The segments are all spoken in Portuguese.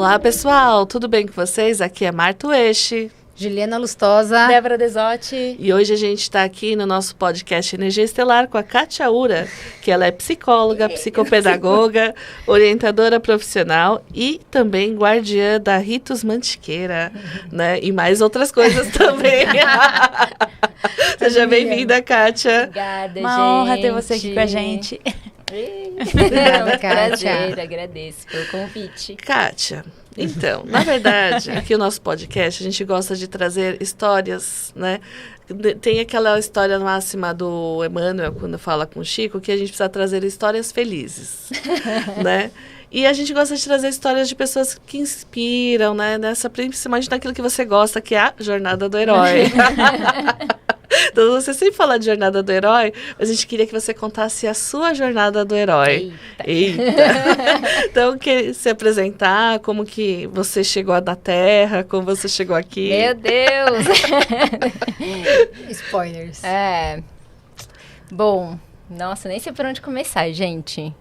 Olá, pessoal, tudo bem com vocês? Aqui é Marta Ueshi, Juliana Lustosa, Débora Desotti. E hoje a gente está aqui no nosso podcast Energia Estelar com a Kátia Ura, que ela é psicóloga, psicopedagoga, orientadora profissional e também guardiã da Ritos Mantiqueira, né? E mais outras coisas também. Seja bem-vinda, Kátia. Obrigada, uma gente. honra ter você aqui com a gente. Obrigada, Prazer, agradeço pelo convite. Kátia, então, na verdade, aqui no nosso podcast, a gente gosta de trazer histórias, né? Tem aquela história máxima do Emmanuel, quando fala com o Chico, que a gente precisa trazer histórias felizes, né? E a gente gosta de trazer histórias de pessoas que inspiram, né? Principalmente naquilo que você gosta, que é a jornada do herói. Então, você sempre fala de jornada do herói, mas a gente queria que você contasse a sua jornada do herói. Eita! Então, se apresentar, como que você chegou da Terra, como você chegou aqui. Meu Deus! Spoilers. Bom, nossa, nem sei por onde começar, gente.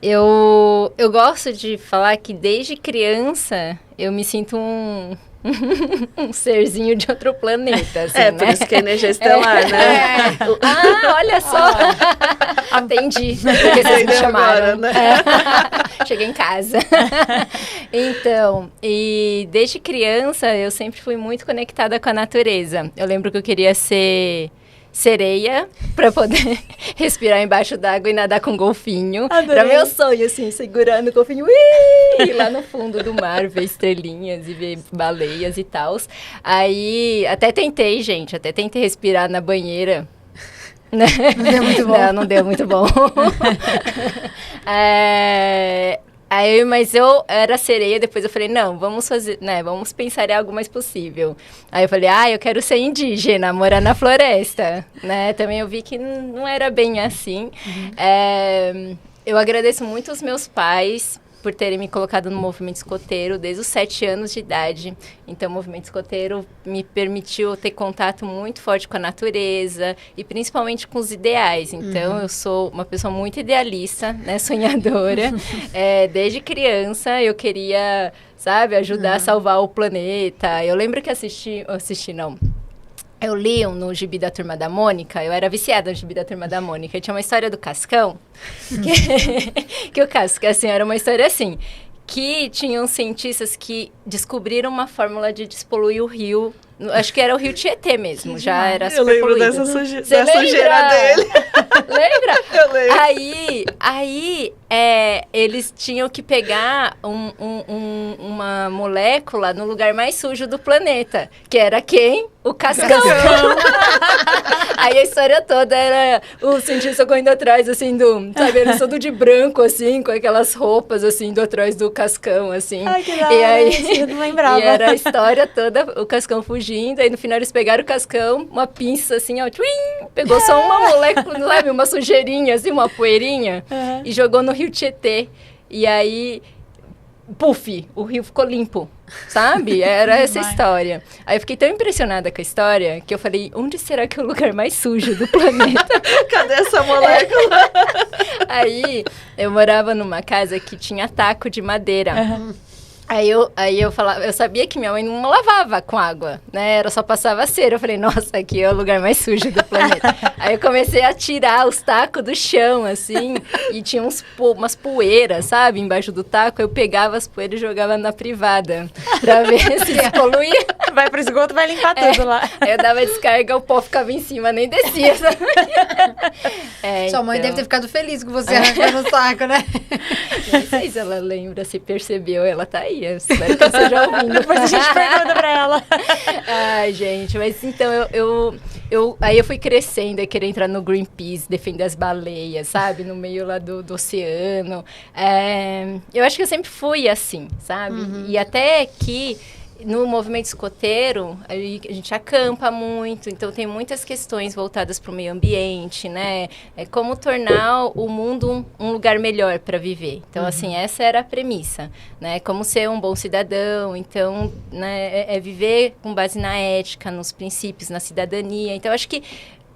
Eu gosto de falar que desde criança eu me sinto um serzinho de outro planeta, assim, né? Por isso que é energia estelar, né? Ah, olha só! Entendi, porque vocês me chamaram. Agora, né? Cheguei em casa. Então, e desde criança eu sempre fui muito conectada com a natureza. Eu lembro que eu queria ser sereia para poder respirar embaixo d'água e nadar com golfinho. Adorei. Era meu sonho, assim, segurando o golfinho, e lá no fundo do mar, ver estrelinhas e ver baleias e tal. Aí, até tentei respirar na banheira. Não deu muito bom. Não deu muito bom. Mas eu era sereia, depois eu falei, não, vamos fazer, né, vamos pensar em algo mais possível. Aí eu falei, eu quero ser indígena, morar na floresta, né, também eu vi que não era bem assim. Eu agradeço muito os meus pais por terem me colocado no movimento escoteiro desde os 7 anos de idade. Então, o movimento escoteiro me permitiu ter contato muito forte com a natureza e principalmente com os ideais. Então, eu sou uma pessoa muito idealista, né, sonhadora. Desde criança, eu queria, sabe, ajudar a salvar o planeta. Eu lembro que eu li no Gibi da Turma da Mônica, eu era viciada no Gibi da Turma da Mônica, e tinha uma história do Cascão, que o Cascão, assim, era uma história assim, que tinham cientistas que descobriram uma fórmula de despoluir o rio, acho que era o rio Tietê mesmo, já era super poluído. Eu lembro dessa sujeira dele. Lembra? Eu lembro. Aí eles tinham que pegar uma molécula no lugar mais sujo do planeta, que era quem? O Cascão. Aí a história toda era o cientista correndo atrás, assim, sabe, eles todo de branco, assim, com aquelas roupas, assim, indo atrás do Cascão, assim. Ai, que da hora, eu não lembrava. E era a história toda, o Cascão fugindo, aí no final eles pegaram o Cascão, uma pinça, assim, ó, tchuim, pegou só uma molécula, sabe, uma sujeirinha, assim, uma poeirinha, e jogou no rio Tietê. E aí, puf, o rio ficou limpo, sabe? Era essa história. Aí eu fiquei tão impressionada com a história que eu falei, onde será que é o lugar mais sujo do planeta? Cadê essa molécula? Aí eu morava numa casa que tinha taco de madeira. Aí eu falava, eu sabia que minha mãe não lavava com água, né? Ela só passava cera. Eu falei, nossa, aqui é o lugar mais sujo do planeta. Aí eu comecei a tirar os tacos do chão, assim, e tinha umas poeiras, sabe, embaixo do taco. Eu pegava as poeiras e jogava na privada, pra ver se despoluía. Vai pro esgoto, vai limpar tudo lá. Aí eu dava descarga, o pó ficava em cima, nem descia, sabe? Sua mãe deve ter ficado feliz com você arrancando o saco, né? Não sei se ela lembra, se percebeu, ela tá aí. Eu espero que você esteja ouvindo. Depois a gente pergunta pra ela. Ai, gente, mas então aí eu fui crescendo e querer entrar no Greenpeace, defender as baleias, sabe? No meio lá do oceano. Eu acho que eu sempre fui assim, sabe? E até que no movimento escoteiro, a gente acampa muito, então tem muitas questões voltadas para o meio ambiente, né? Como tornar o mundo um lugar melhor para viver. Então, assim, essa era a premissa, né? Como ser um bom cidadão, então, né, viver com base na ética, nos princípios, na cidadania. Então, acho que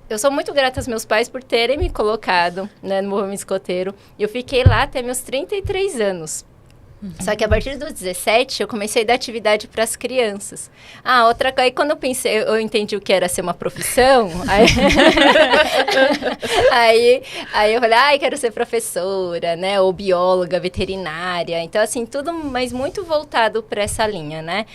eu sou muito grata aos meus pais por terem me colocado, né, no movimento escoteiro. Eu fiquei lá até meus 33 anos. Só que a partir dos 17, eu comecei a dar atividade para as crianças. Outra coisa, aí quando eu entendi o que era ser uma profissão, aí eu falei, quero ser professora, né, ou bióloga, veterinária. Então, assim, tudo, mas muito voltado para essa linha, né?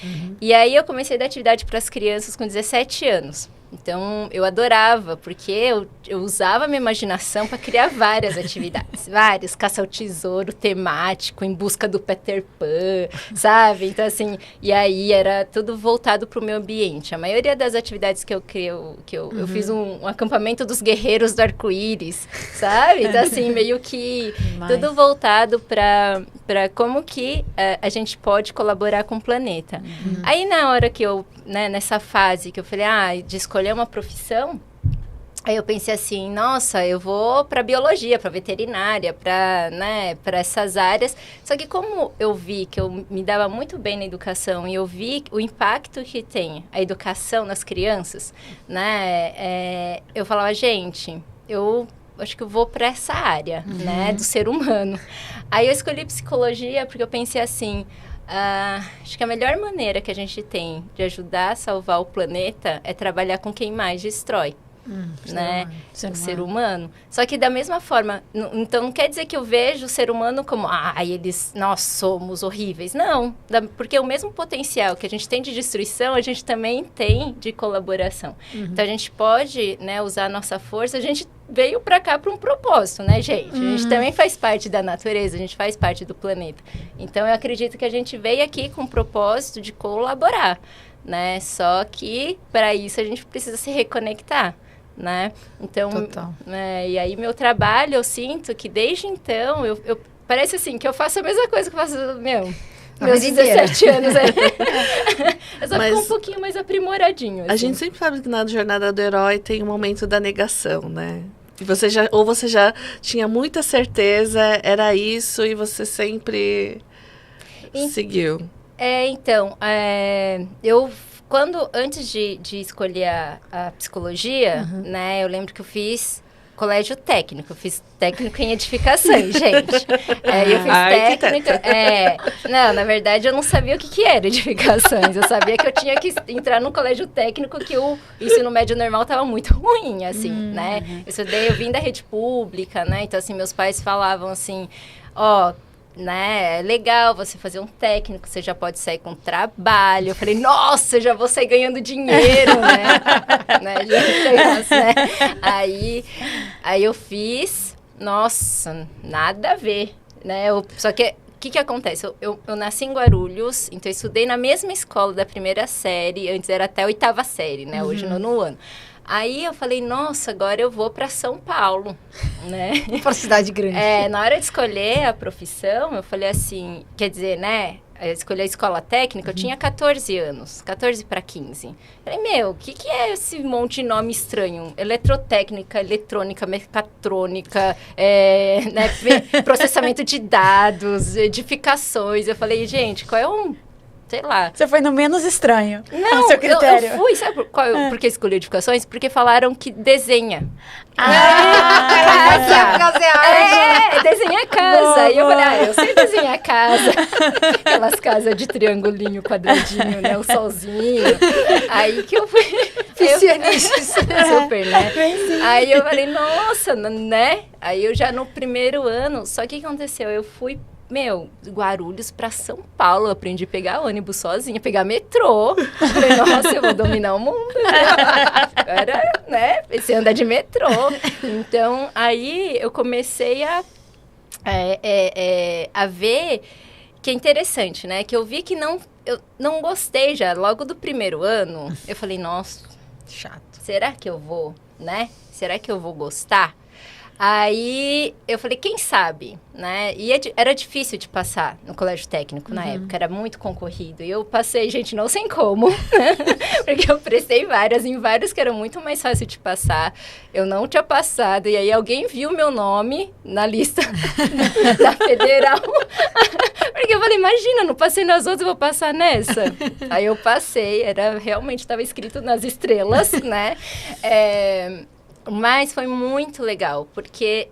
E aí eu comecei a dar atividade para as crianças com 17 anos. Então, eu adorava, porque eu usava a minha imaginação para criar várias atividades. Vários, caça ao tesouro temático, em busca do Peter Pan, sabe? Então, assim, e aí era tudo voltado para o meu ambiente. A maioria das atividades que eu fiz um acampamento dos guerreiros do arco-íris, sabe? Então, assim, meio que tudo voltado para como que a gente pode colaborar com o planeta. Aí, na hora que eu, né, nessa fase que eu falei, de escolher uma profissão, aí eu pensei assim, nossa, eu vou para biologia, para veterinária, para essas áreas. Só que como eu vi que eu me dava muito bem na educação e eu vi o impacto que tem a educação nas crianças, né, eu falava, gente, eu acho que eu vou para essa área, né, do ser humano. Aí eu escolhi psicologia porque eu pensei assim, acho que a melhor maneira que a gente tem de ajudar a salvar o planeta é trabalhar com quem mais destrói, né? O ser humano. Só que da mesma forma, então não quer dizer que eu vejo o ser humano como, nós somos horríveis. Não, porque o mesmo potencial que a gente tem de destruição, a gente também tem de colaboração. Então a gente pode, né, usar a nossa força, a gente veio para cá para um propósito, né, gente? A gente também faz parte da natureza, a gente faz parte do planeta. Então, eu acredito que a gente veio aqui com o propósito de colaborar, né? Só que, para isso, a gente precisa se reconectar, né? Então, e aí, meu trabalho, eu sinto que desde então, eu parece assim, que eu faço a mesma coisa que eu faço, meus 17 anos aí. Eu só fico um pouquinho mais aprimoradinho. Assim. A gente sempre fala que na jornada do herói tem um momento da negação, né? E você já tinha muita certeza, era isso, e você sempre seguiu. Então, antes de escolher a psicologia, né, eu lembro que eu fiz colégio técnico, eu fiz técnico em edificações, gente. Eu fiz técnico... não, na verdade, eu não sabia o que era edificações. Eu sabia que eu tinha que entrar num colégio técnico que o ensino médio normal estava muito ruim, assim, né? Eu vim da rede pública, né? Então, assim, meus pais falavam assim, né, é legal você fazer um técnico, você já pode sair com trabalho. Eu falei, nossa, eu já vou sair ganhando dinheiro, né? Aí eu fiz, nossa, nada a ver, né? Só que, o que acontece? Eu nasci em Guarulhos, então eu estudei na mesma escola da primeira série, antes era até a 8ª série, né? Hoje no ano. Aí eu falei, nossa, agora eu vou para São Paulo, né? Para cidade grande. Na hora de escolher a profissão, eu falei assim, quer dizer, né? Escolher a escola técnica, eu tinha 14 anos, 14 para 15. Falei, o que é esse monte de nome estranho? Eletrotécnica, eletrônica, mecatrônica, né? Processamento de dados, edificações. Eu falei, gente, qual é sei lá. Você foi no menos estranho. Não, seu critério. Eu fui, sabe por que escolhi edificações? Porque falaram que desenha. Desenha casa. E eu falei, eu sei desenhar casa. Aquelas casas de triangulinho, quadradinho, né? O solzinho. Aí que eu fui... Super, né? Aí eu falei, nossa, né? Aí eu já no primeiro ano, só que o que aconteceu? Eu fui Guarulhos pra São Paulo, eu aprendi a pegar ônibus sozinha, pegar metrô. Falei, nossa, eu vou dominar o mundo. Agora, né, pensei em andar de metrô. Então, aí eu comecei a ver que é interessante, né, que eu vi que eu não gostei já, logo do primeiro ano, eu falei, nossa, chato. Será que eu vou, né? Será que eu vou gostar? Aí, eu falei, quem sabe, né? E era difícil de passar no colégio técnico na época, era muito concorrido. E eu passei, gente, não sei como, porque eu prestei em vários que eram muito mais fácil de passar. Eu não tinha passado, e aí alguém viu meu nome na lista da federal. Porque eu falei, imagina, não passei nas outras, eu vou passar nessa. Aí eu passei, realmente estava escrito nas estrelas, né? Mas foi muito legal, porque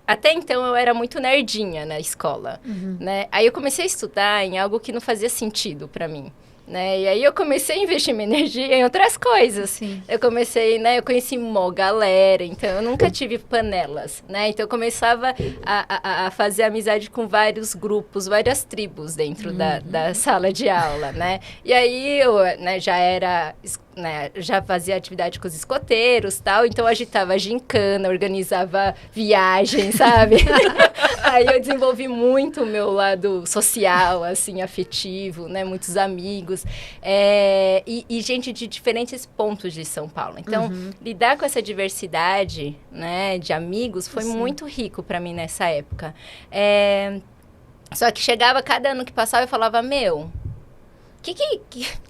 até então eu era muito nerdinha na escola, né? Aí eu comecei a estudar em algo que não fazia sentido para mim. Né? E aí eu comecei a investir minha energia em outras coisas. Sim. Eu comecei, né? Eu conheci mó galera, então eu nunca tive panelas, né? Então eu começava a fazer amizade com vários grupos, várias tribos dentro da sala de aula, né? E aí eu, né, já era... Né, já fazia atividade com os escoteiros e tal, então eu agitava gincana, organizava viagem, sabe? Aí eu desenvolvi muito o meu lado social, assim, afetivo, né? Muitos amigos. E gente de diferentes pontos de São Paulo. Então, lidar com essa diversidade, né, de amigos foi muito rico para mim nessa época. Só que chegava, cada ano que passava, eu falava, meu...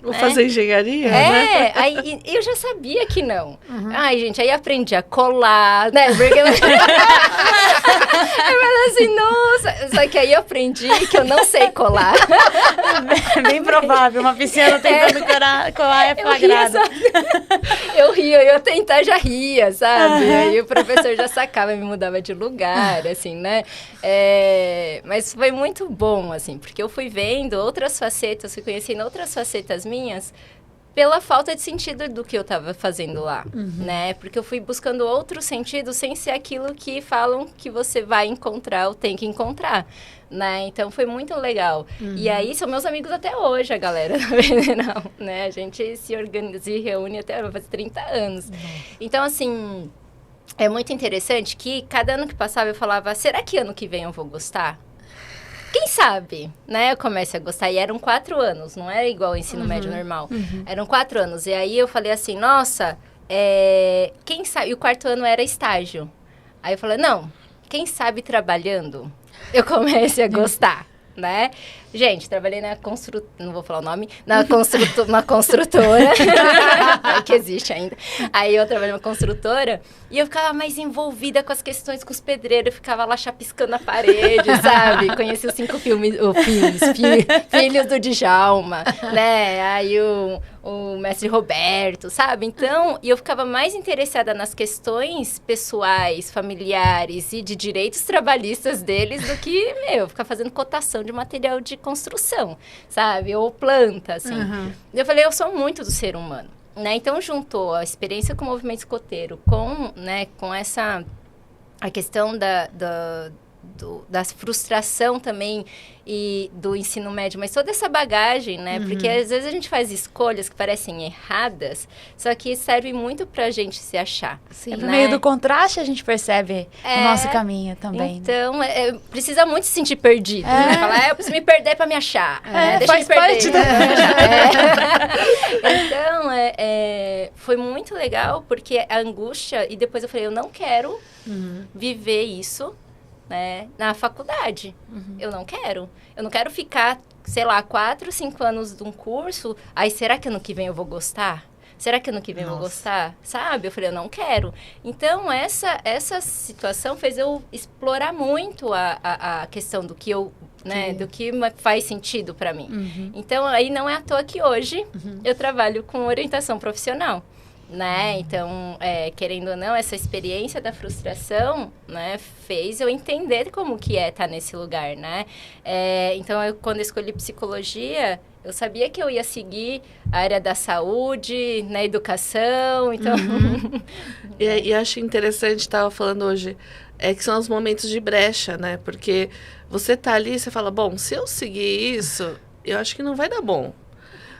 Vou fazer engenharia, né? Aí eu já sabia que não. Ai, gente, aí aprendi a colar, né? Porque... eu falei assim, nossa... Só que aí eu aprendi que eu não sei colar. É bem provável, uma piscina tentando colar é flagrada. Eu ria, eu ia tentar, já ria, sabe? Aí o professor já sacava, me mudava de lugar, assim, né? Mas foi muito bom, assim, porque eu fui vendo outras facetas, fui conhecendo outras facetas minhas pela falta de sentido do que eu estava fazendo lá, né? Porque eu fui buscando outro sentido sem ser aquilo que falam que você vai encontrar ou tem que encontrar, né? Então, foi muito legal. E aí, são meus amigos até hoje, a galera, não, né? A gente se organiza e reúne até, vai fazer 30 anos. Então, assim, é muito interessante que cada ano que passava eu falava, será que ano que vem eu vou gostar? Quem sabe, né, eu comecei a gostar. E eram 4 anos, não era igual ao ensino médio normal. Eram 4 anos. E aí eu falei assim, nossa, quem sabe... E o 4º ano era estágio. Aí eu falei, não, quem sabe trabalhando, eu comecei a gostar, né? Gente, trabalhei na não vou falar o nome, na construtora, que existe ainda. Aí eu trabalhei numa construtora e eu ficava mais envolvida com as questões com os pedreiros, eu ficava lá chapiscando a parede, sabe? Conheci os 5 filhos do Djalma, né? Aí o mestre Roberto, sabe? Então, eu ficava mais interessada nas questões pessoais, familiares e de direitos trabalhistas deles do que, ficar fazendo cotação de material de construção, sabe? Ou planta, assim. Eu falei, eu sou muito do ser humano, né? Então, juntou a experiência com o movimento escoteiro com, né, com essa... a questão da frustração também e do ensino médio, mas toda essa bagagem, né? Porque às vezes a gente faz escolhas que parecem erradas, só que serve muito pra gente se achar. Sim, no meio do contraste a gente percebe o nosso caminho também. Então, precisa muito se sentir perdido, né? Falar, eu preciso me perder pra me achar. Deixa faz parte da... Então, foi muito legal, porque a angústia, e depois eu falei, eu não quero viver isso, né, na faculdade. Eu não quero. Eu não quero ficar, sei lá, 4, 5 anos de um curso. Aí, será que ano que vem eu vou gostar? Será que ano que vem eu vou gostar? Sabe? Eu falei, eu não quero. Então, essa situação fez eu explorar muito a questão do que eu... Né, do que faz sentido para mim. Então, aí não é à toa que hoje eu trabalho com orientação profissional. Né? Então, querendo ou não, essa experiência da frustração, né, fez eu entender como que estar nesse lugar, né? Então, quando eu escolhi psicologia, eu sabia que eu ia seguir a área da saúde, na educação, então... E acho interessante, estava falando hoje, que são os momentos de brecha, né? Porque você tá ali e você fala, bom, se eu seguir isso, eu acho que não vai dar bom.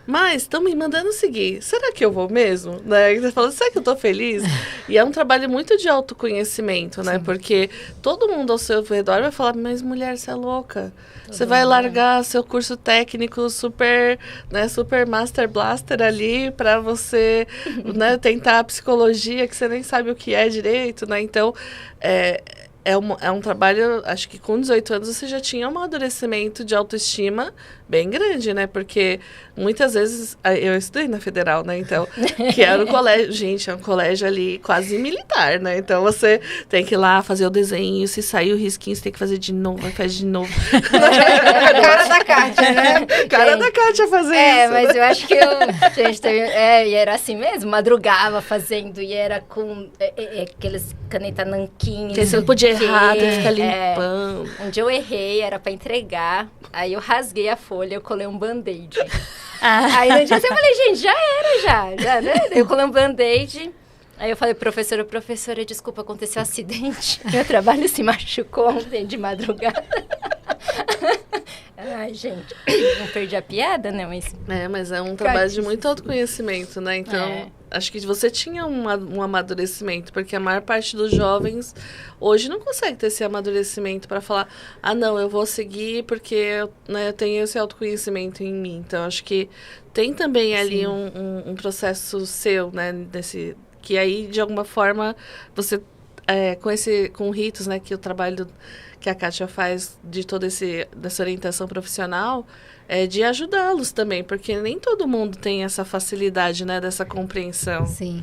Mas estão me mandando seguir. Será que eu vou mesmo? Né? Você fala, será que eu tô feliz? E é um trabalho muito de autoconhecimento, né? Sim. Porque todo mundo ao seu redor vai falar, mas mulher, você é louca. Você vai largar seu curso técnico super, né, super master blaster ali para você, né, tentar a psicologia que você nem sabe o que é direito, né? Então, é um trabalho, acho que com 18 anos você já tinha um amadurecimento de autoestima bem grande, né? Porque muitas vezes, eu estudei na Federal, né? Então, que era um colégio, gente, é um colégio ali quase militar, né? Então, você tem que ir lá fazer o desenho, se sair o risquinho, você tem que fazer de novo, faz de novo. Cara da Kátia, né? Cara da Kátia fazer isso. Mas né? eu acho que gente, e era assim mesmo, madrugava fazendo, e era com aqueles caneta nanquim. Você não podia errar, tem que ficar limpando. Um dia eu errei, era pra entregar, aí eu rasguei a folha, eu colei um band-aid. Aí no dia eu falei, gente, já era, né? Eu colei um band-aid. Aí eu falei, professora, desculpa, aconteceu um acidente. Meu trabalho se machucou ontem de madrugada. Ai, gente, não perdi a piada, né? Mas é um trabalho de muito autoconhecimento, né? Então, acho que você tinha um amadurecimento, porque a maior parte dos jovens hoje não consegue ter esse amadurecimento para falar, não, eu vou seguir porque eu tenho esse autoconhecimento em mim. Então, acho que tem também ali um processo seu, né? Que aí, de alguma forma, você, com ritos, né? Que o trabalho que a Kátia faz de toda dessa orientação profissional, de ajudá-los também, porque nem todo mundo tem essa facilidade, né, dessa compreensão. Sim.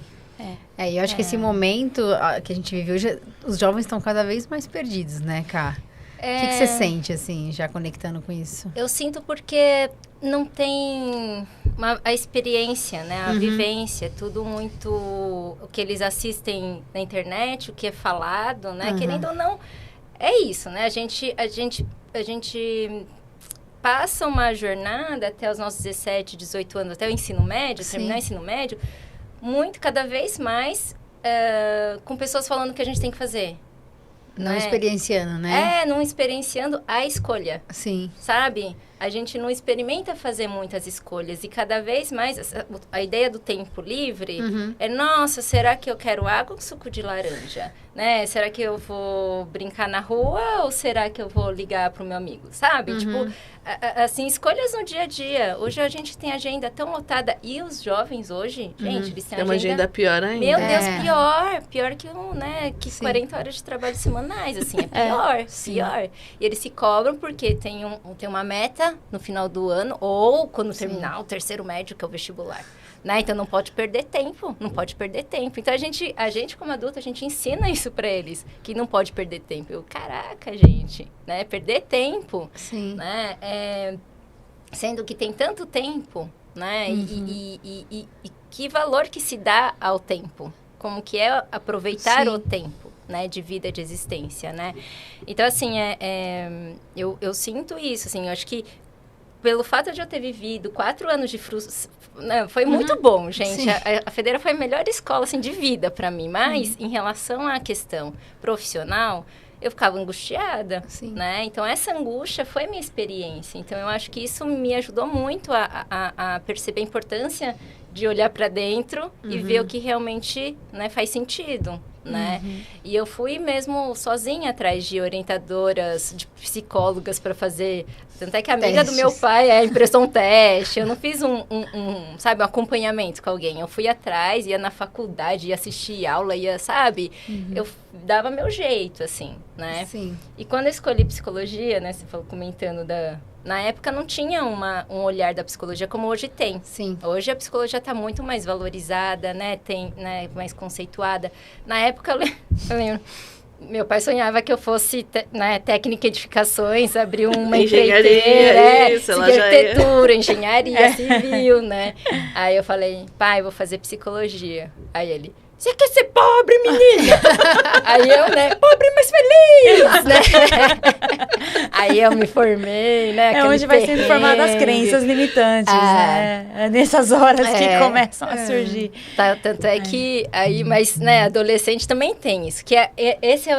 Eu acho que esse momento que a gente vive hoje, os jovens estão cada vez mais perdidos, né, Ká? O que você sente, assim, já conectando com isso? Eu sinto porque não tem a experiência, né? A vivência, tudo muito... O que eles assistem na internet, o que é falado, né? Querendo ou não, é isso, né? A gente passa uma jornada até os nossos 17, 18 anos, até o ensino médio, terminar o ensino médio, cada vez mais com pessoas falando o que a gente tem que fazer. Não experienciando, né? Não experienciando a escolha. Sim. Sabe? A gente não experimenta fazer muitas escolhas. E cada vez mais, a ideia do tempo livre nossa, será que eu quero água ou suco de laranja? Né? Será que eu vou brincar na rua ou será que eu vou ligar pro meu amigo? Sabe? Tipo, assim, escolhas no dia a dia. Hoje a gente tem agenda tão lotada. E os jovens hoje, gente, eles têm uma agenda pior ainda. Meu Deus, pior que 40 horas de trabalho semanais, assim, é pior, pior. E eles se cobram porque tem uma meta no final do ano, ou quando terminar o terceiro médio, que é o vestibular. Né? Então, não pode perder tempo. Então, a gente como adulto, a gente ensina isso pra eles, que não pode perder tempo. Caraca, gente, né? Perder tempo. Sim. Né? Sendo que tem tanto tempo, né? E que valor que se dá ao tempo. Como que é aproveitar o tempo, né? De vida, de existência, né? Então, assim, eu sinto isso, assim, eu acho que pelo fato de eu ter vivido 4 anos de frustração, foi muito bom, gente. A Federal foi a melhor escola, assim, de vida para mim. Mas, em relação à questão profissional, eu ficava angustiada, né? Então, essa angústia foi minha experiência. Então, eu acho que isso me ajudou muito a perceber a importância de olhar para dentro e ver o que realmente, né, faz sentido, né? E eu fui mesmo sozinha atrás de orientadoras, de psicólogas para fazer... Tanto é que a amiga do meu pai impressou um teste. Eu não fiz um acompanhamento com alguém. Eu fui atrás, ia na faculdade, ia assistir aula, sabe? Eu dava meu jeito, assim, né? Sim. E quando eu escolhi psicologia, né? Você falou comentando Na época não tinha um olhar da psicologia como hoje tem. Sim. Hoje a psicologia está muito mais valorizada, né? Mais conceituada. Na época eu lembro... Meu pai sonhava que eu fosse técnica de edificações, abrir uma empreiteira, seguir arquitetura, engenharia civil, né? Aí eu falei, pai, vou fazer psicologia. Aí ele, você quer ser pobre, menina? Aí eu, né, pobre, mas feliz, né? Aí eu me formei, né? Onde vai sendo formadas as crenças limitantes, né? Nessas horas que começam a surgir. Tanto é que aí, mas, né, adolescente também tem isso, que esse é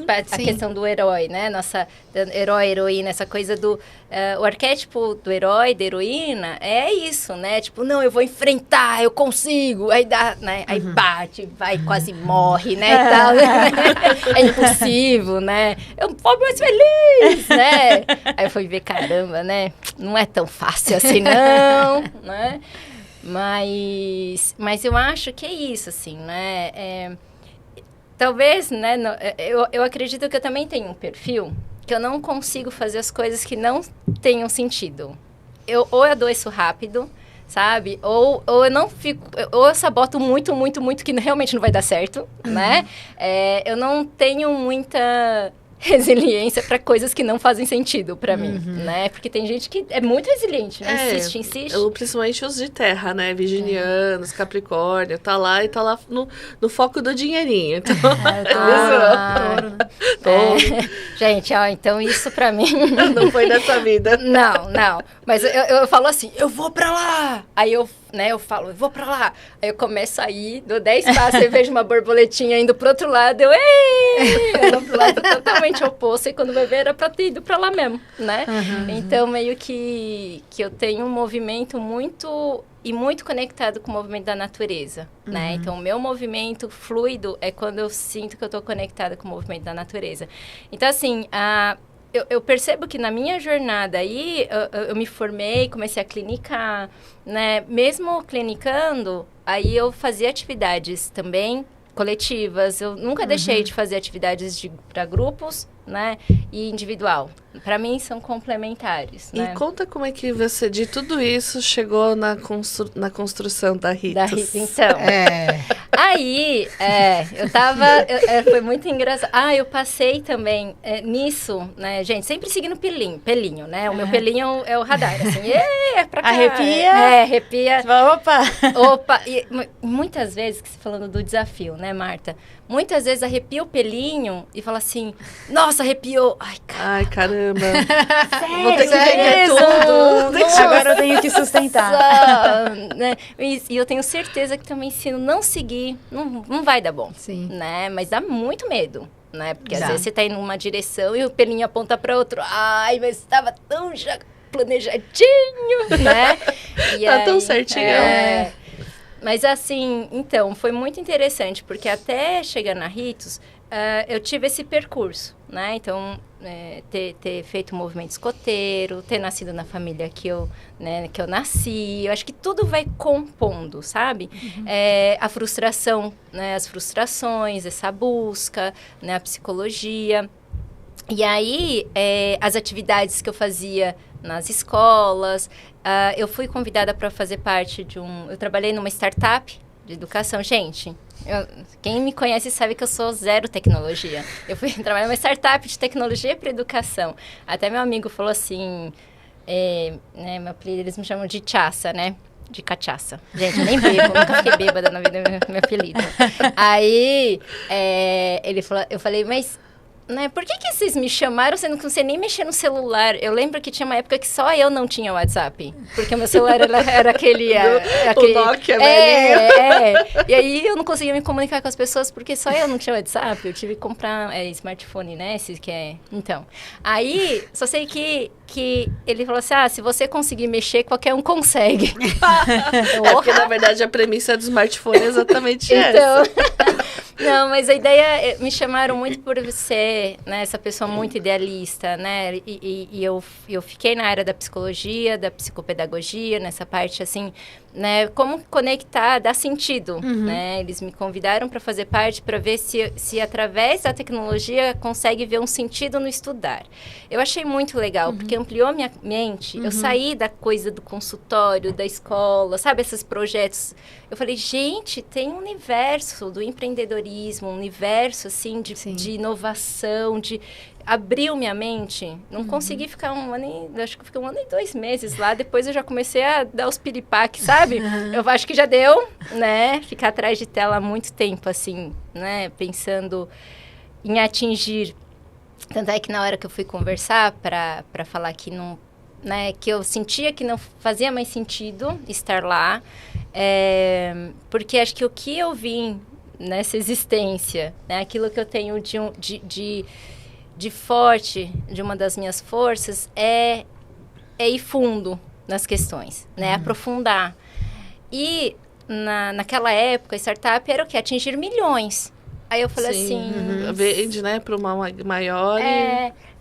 a questão do herói, né? Nossa, herói, heroína, essa coisa do... o arquétipo do herói, da heroína, é isso, né? Tipo, não, eu vou enfrentar, eu consigo. Aí dá, né? Aí bate, vai, quase morre, né? E tal, né? É impossível, né? Eu pobre, mais feliz, né? Aí eu fui ver, caramba, né? Não é tão fácil assim, não, né? Mas eu acho que é isso, assim, né? talvez, né, eu acredito que eu também tenho um perfil que eu não consigo fazer as coisas que não tenham sentido. Ou eu adoeço rápido, sabe? Ou eu não fico... Ou eu saboto muito, muito, muito, que realmente não vai dar certo, né? Eu não tenho muita resiliência para coisas que não fazem sentido para mim, né? Porque tem gente que é muito resiliente, né? Insiste. Principalmente os de terra, né? Virginianos, Capricórnio, tá lá no foco do dinheirinho. Então, Gente, ó, então isso para mim... Não foi nessa vida. Não. Mas eu falo assim, eu vou pra lá! Aí eu falo, eu vou pra lá. Aí eu começo a ir, dou 10 passos e vejo uma borboletinha indo pro outro lado, eu vou pro lado totalmente oposto. E quando vai ver, era pra ter ido pra lá mesmo, né? Então, meio que eu tenho um movimento muito conectado com o movimento da natureza, né? Então, o meu movimento fluido é quando eu sinto que eu tô conectada com o movimento da natureza. Então, assim, eu percebo que na minha jornada aí, eu me formei, comecei a clinicar, né? Mesmo clinicando, aí eu fazia atividades também coletivas. Eu nunca deixei de fazer atividades para grupos, né? E individual. Para mim, são complementares, né? E conta como é que você, de tudo isso, chegou na construção da Ritos. Então, aí, eu tava... foi muito engraçado. Eu passei também nisso, né? Gente, sempre seguindo pelinho, né? O meu pelinho é o radar, assim. É pra cá. Arrepia? Arrepia. Opa! E muitas vezes, falando do desafio, né, Marta? Muitas vezes arrepia o pelinho e fala assim, nossa, arrepiou. Ai, caramba. Sério? Vou ter que vender tudo. Agora eu tenho que sustentar. Né? E eu tenho certeza que também, se não seguir, não vai dar bom. Sim. Né? Mas dá muito medo, né? Porque às vezes você tá indo numa direção e o pelinho aponta para outro. Ai, mas estava tão já planejadinho, né? E tá tão certinho. Mas assim, então, foi muito interessante, porque até chegar na Ritos, eu tive esse percurso, né? Então, ter feito o movimento escoteiro, ter nascido na família que eu nasci, eu acho que tudo vai compondo, sabe? A frustração, né? As frustrações, essa busca, né? A psicologia. E aí, as atividades que eu fazia nas escolas, eu fui convidada para fazer parte eu trabalhei numa startup de educação. Gente, quem me conhece sabe que eu sou zero tecnologia. Eu fui trabalhar numa startup de tecnologia para educação. Até meu amigo falou assim, né, meu apelido, eles me chamam de Tchaça, né? De cachaça. Gente, eu nem bebo, nunca fiquei bêbada na vida, meu apelido. Aí, eu falei, mas... Né? Por que vocês me chamaram sendo que não sei nem mexer no celular? Eu lembro que tinha uma época que só eu não tinha WhatsApp. Porque o meu celular era aquele... O Nokia, velhinho. E aí eu não conseguia me comunicar com as pessoas porque só eu não tinha WhatsApp. Eu tive que comprar smartphone, né? Então. Aí, só sei que ele falou assim, se você conseguir mexer, qualquer um consegue. Porque, na verdade, a premissa do smartphone é exatamente então, essa. Não, mas a ideia... Me chamaram muito por ser, né, essa pessoa muito idealista, né? E eu fiquei na área da psicologia, da psicopedagogia, nessa parte, assim, né? Como conectar, dar sentido, né? Eles me convidaram para fazer parte, para ver se através da tecnologia consegue ver um sentido no estudar. Eu achei muito legal, porque ampliou minha mente. Eu saí da coisa do consultório, da escola, sabe? Esses projetos. Eu falei, gente, tem um universo do empreendedorismo, um universo, assim, de inovação, abriu minha mente. Não consegui ficar acho que fiquei 1 ano e 2 meses lá. Depois eu já comecei a dar os piripaques, sabe? Eu acho que já deu, né? Ficar atrás de tela há muito tempo, assim, né? Pensando em atingir. Tanto é que na hora que eu fui conversar para falar que não, né? Que eu sentia que não fazia mais sentido estar lá. Porque acho que o que eu vim nessa existência, né? Aquilo que eu tenho de forte, de uma das minhas forças, é ir fundo nas questões, né? Aprofundar. E naquela época, a startup era o quê? Atingir milhões. Aí eu falei assim... Vende, né? Para uma maior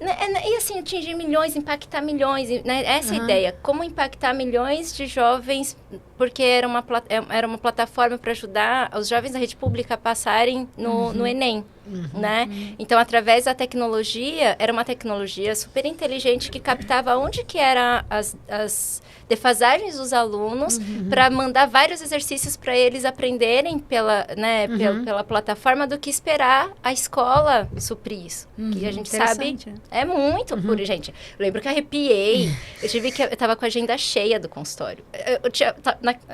E assim, atingir milhões, impactar milhões, né? Essa é a ideia. Como impactar milhões de jovens, porque era uma plataforma para ajudar os jovens da rede pública a passarem no Enem. Né? Então, através da tecnologia, era uma tecnologia super inteligente que captava onde que eram as defasagens dos alunos para mandar vários exercícios para eles aprenderem pela plataforma do que esperar a escola suprir isso. Que a gente sabe, é muito puro, gente. Eu lembro que arrepiei. Eu tava com a agenda cheia do consultório.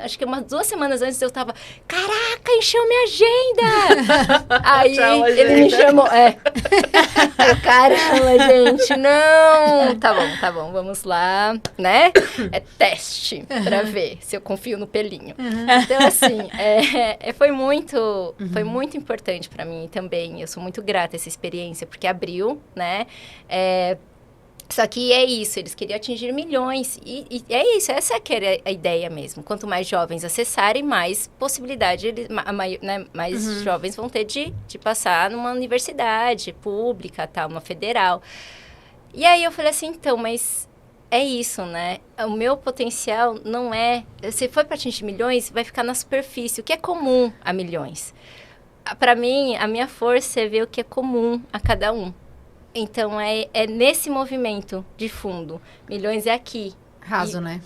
Acho que umas 2 semanas antes eu tava, caraca, encheu minha agenda! Aí ele me chamou, caramba, gente, não! Tá bom, vamos lá, né? É teste pra ver se eu confio no pelinho. Então, assim, foi muito importante pra mim também. Eu sou muito grata a essa experiência, porque abriu, né? Só que é isso, eles queriam atingir milhões. E é isso, essa que era a ideia mesmo. Quanto mais jovens acessarem, mais possibilidade, mais jovens vão ter de passar numa universidade pública, uma federal. E aí eu falei assim, então, mas é isso, né? O meu potencial não é... Se for para atingir milhões, vai ficar na superfície, o que é comum a milhões. Para mim, a minha força é ver o que é comum a cada um. Então, é nesse movimento de fundo. Milhões é aqui. Raso, né?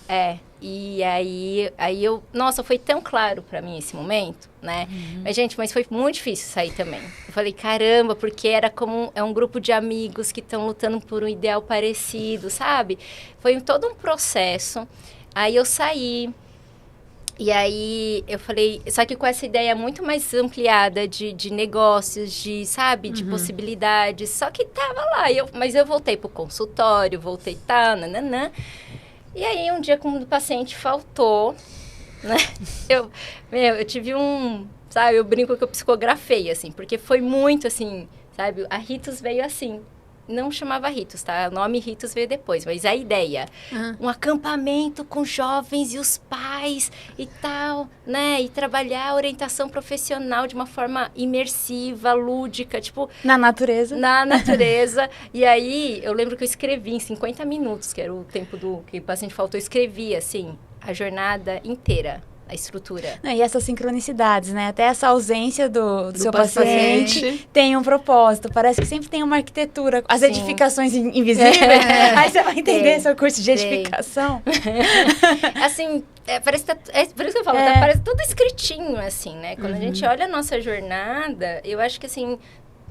E aí eu... Nossa, foi tão claro pra mim esse momento, né? Mas foi muito difícil sair também. Eu falei, caramba, porque é um grupo de amigos que estão lutando por um ideal parecido, sabe? Foi todo um processo. Aí eu saí... E aí, eu falei... Só que com essa ideia muito mais ampliada de negócios, de possibilidades. Só que tava lá. Mas eu voltei pro consultório, nananã. E aí, um dia, quando o paciente faltou, né? Eu tive sabe? Eu brinco que eu psicografei, assim. Porque foi muito, assim, sabe? A Ritos veio assim... Não chamava Ritos, tá? O nome Ritos veio depois, mas a ideia. Um acampamento com jovens e os pais e tal, né? E trabalhar a orientação profissional de uma forma imersiva, lúdica, tipo... Na natureza. Na natureza. E aí, eu lembro que eu escrevi em 50 minutos, que era o tempo que o paciente faltou, eu escrevi, assim, a jornada inteira. A estrutura. E essas sincronicidades, né? Até essa ausência do seu paciente tem um propósito. Parece que sempre tem uma arquitetura. As edificações invisíveis. Aí você vai entender seu curso de edificação. Assim, parece que por isso que eu falo, parece tudo escritinho, assim, né? Quando a gente olha a nossa jornada, eu acho que, assim,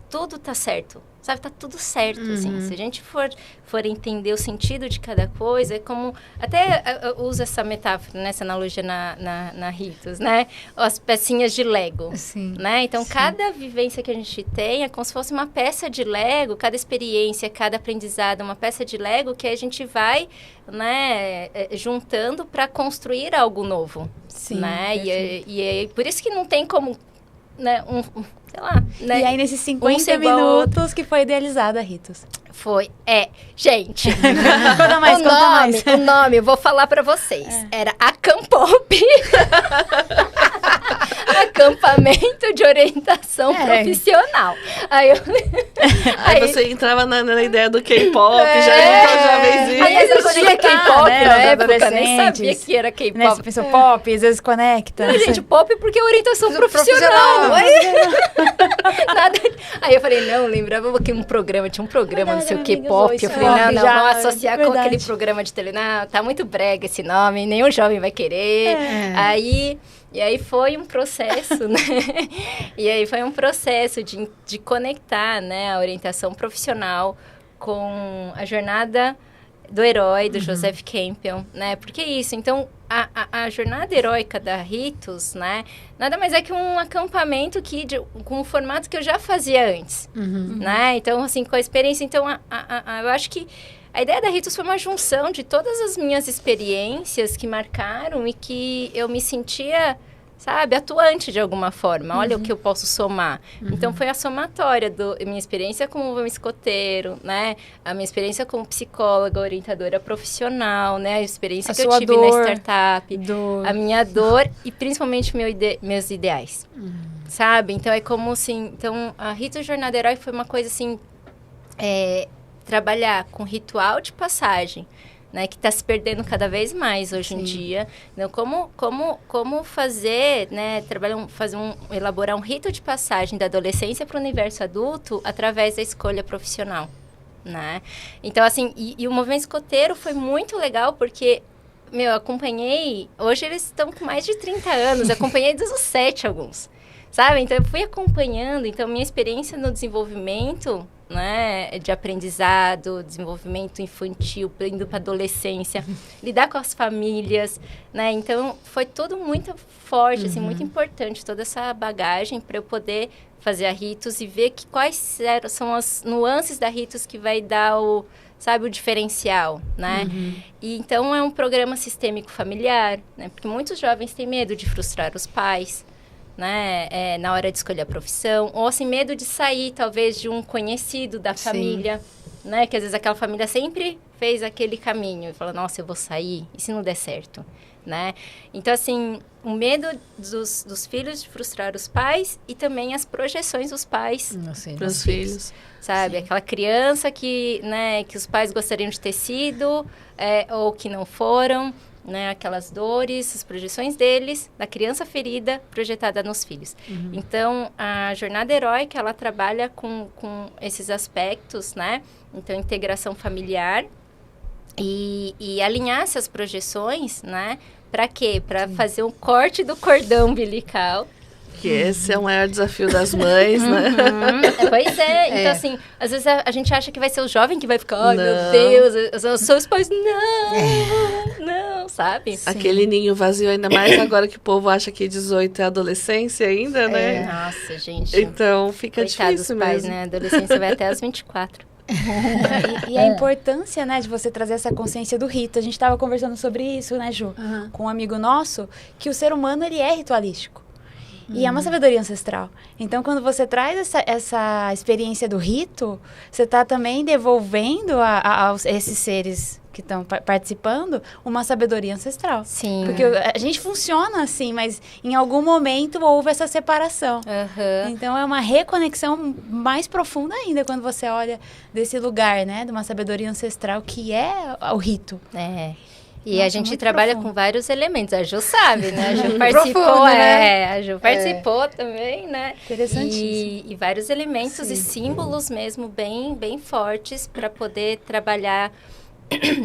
tudo tá certo. Sabe, tá tudo certo, assim. Se a gente for entender o sentido de cada coisa, é como... Até eu uso essa metáfora, né, essa analogia na Ritos, né? As pecinhas de Lego, né? Então, cada vivência que a gente tem é como se fosse uma peça de Lego, cada experiência, cada aprendizado, uma peça de Lego que a gente vai, né, juntando para construir algo novo, né? E é por isso que não tem como, né, sei lá, né? E aí, nesses 50 minutos que foi idealizada a Ritos. Foi, gente. Conta mais. O nome, eu vou falar pra vocês. Era Acampop. Acampamento de orientação profissional. Aí você entrava na ideia do K-pop, já veio. Aí existia K-pop na época, nem sabia que era K-pop. Né? Você pensou pop, às vezes conecta. Não, gente, pop porque é orientação profissional. Nada. Aí eu falei, não, lembrava que tinha um programa no seu K-pop. Eu falei, não, vamos associar com aquele programa de tele. Não, tá muito brega esse nome, nenhum jovem vai querer. E aí foi um processo, né? E aí foi um processo de conectar, né, a orientação profissional com a jornada do herói, do Joseph Campbell, né? Porque isso, então, a jornada heróica da Ritos, né? Nada mais é que um acampamento com um formato que eu já fazia antes, né? Então, assim, com a experiência, então, eu acho que a ideia da Ritos foi uma junção de todas as minhas experiências que marcaram e que eu me sentia, sabe, atuante de alguma forma. Olha o que eu posso somar. Então, foi a somatória da minha experiência como escoteiro, né? A minha experiência como psicóloga, orientadora profissional, né? A experiência que eu tive na startup. A minha dor e, principalmente, meus ideais. Sabe? Então, é como, assim... Então, a Ritos Jornada Herói foi uma coisa, assim... trabalhar com ritual de passagem, né, que está se perdendo cada vez mais hoje em dia. Então, como fazer, né, elaborar um rito de passagem da adolescência para o universo adulto através da escolha profissional, né? Então, assim, e o movimento escoteiro foi muito legal porque, eu acompanhei, hoje eles estão com mais de 30 anos, acompanhei desde os 7 alguns, sabe? Então, eu fui acompanhando, então, minha experiência no desenvolvimento, né, de aprendizado, desenvolvimento infantil, indo para adolescência, lidar com as famílias, né? Então, foi tudo muito forte, assim, muito importante, toda essa bagagem para eu poder fazer a Ritos e ver quais são as nuances da Ritos que vai dar o diferencial, né? E então, é um programa sistêmico familiar, né? Porque muitos jovens têm medo de frustrar os pais, né, na hora de escolher a profissão, ou assim, medo de sair, talvez, de um conhecido da família, né, que às vezes aquela família sempre fez aquele caminho, e fala, nossa, eu vou sair, e se não der certo, né? Então, assim, o medo dos filhos de frustrar os pais, e também as projeções dos pais para os filhos. Sabe, aquela criança que, né, que os pais gostariam de ter sido, ou que não foram, né, aquelas dores, as projeções deles, da criança ferida projetada nos filhos. Então, a jornada heróica, ela trabalha com esses aspectos, né? Então, integração familiar e alinhar essas projeções, né? Para quê? Para fazer um corte do cordão umbilical. Que esse é o maior desafio das mães, né? Pois é. Então, assim, às vezes a gente acha que vai ser o jovem que vai ficar, ai, meu Deus, são os pais. Não, sabe? Sim. Aquele ninho vazio, ainda mais agora que o povo acha que 18 é adolescência ainda, né? Nossa, gente. Então, fica difícil dos pais, mesmo. né? A adolescência vai até os 24. E a importância, né, de você trazer essa consciência do rito. A gente estava conversando sobre isso, né, Ju? Com um amigo nosso, que o ser humano, ele é ritualístico. E é uma sabedoria ancestral. Então, quando você traz essa experiência do rito, você está também devolvendo a esses seres que estão participando uma sabedoria ancestral. Sim. Porque a gente funciona assim, mas em algum momento houve essa separação. Então, é uma reconexão mais profunda ainda quando você olha desse lugar, né? De uma sabedoria ancestral que é o rito. E Nossa, a gente muito trabalha profundo. com vários elementos. A Ju sabe, né? A Ju participou, Profundo, né? A Ju participou também, né? Interessantíssimo. E vários elementos e símbolos mesmo bem fortes para poder trabalhar.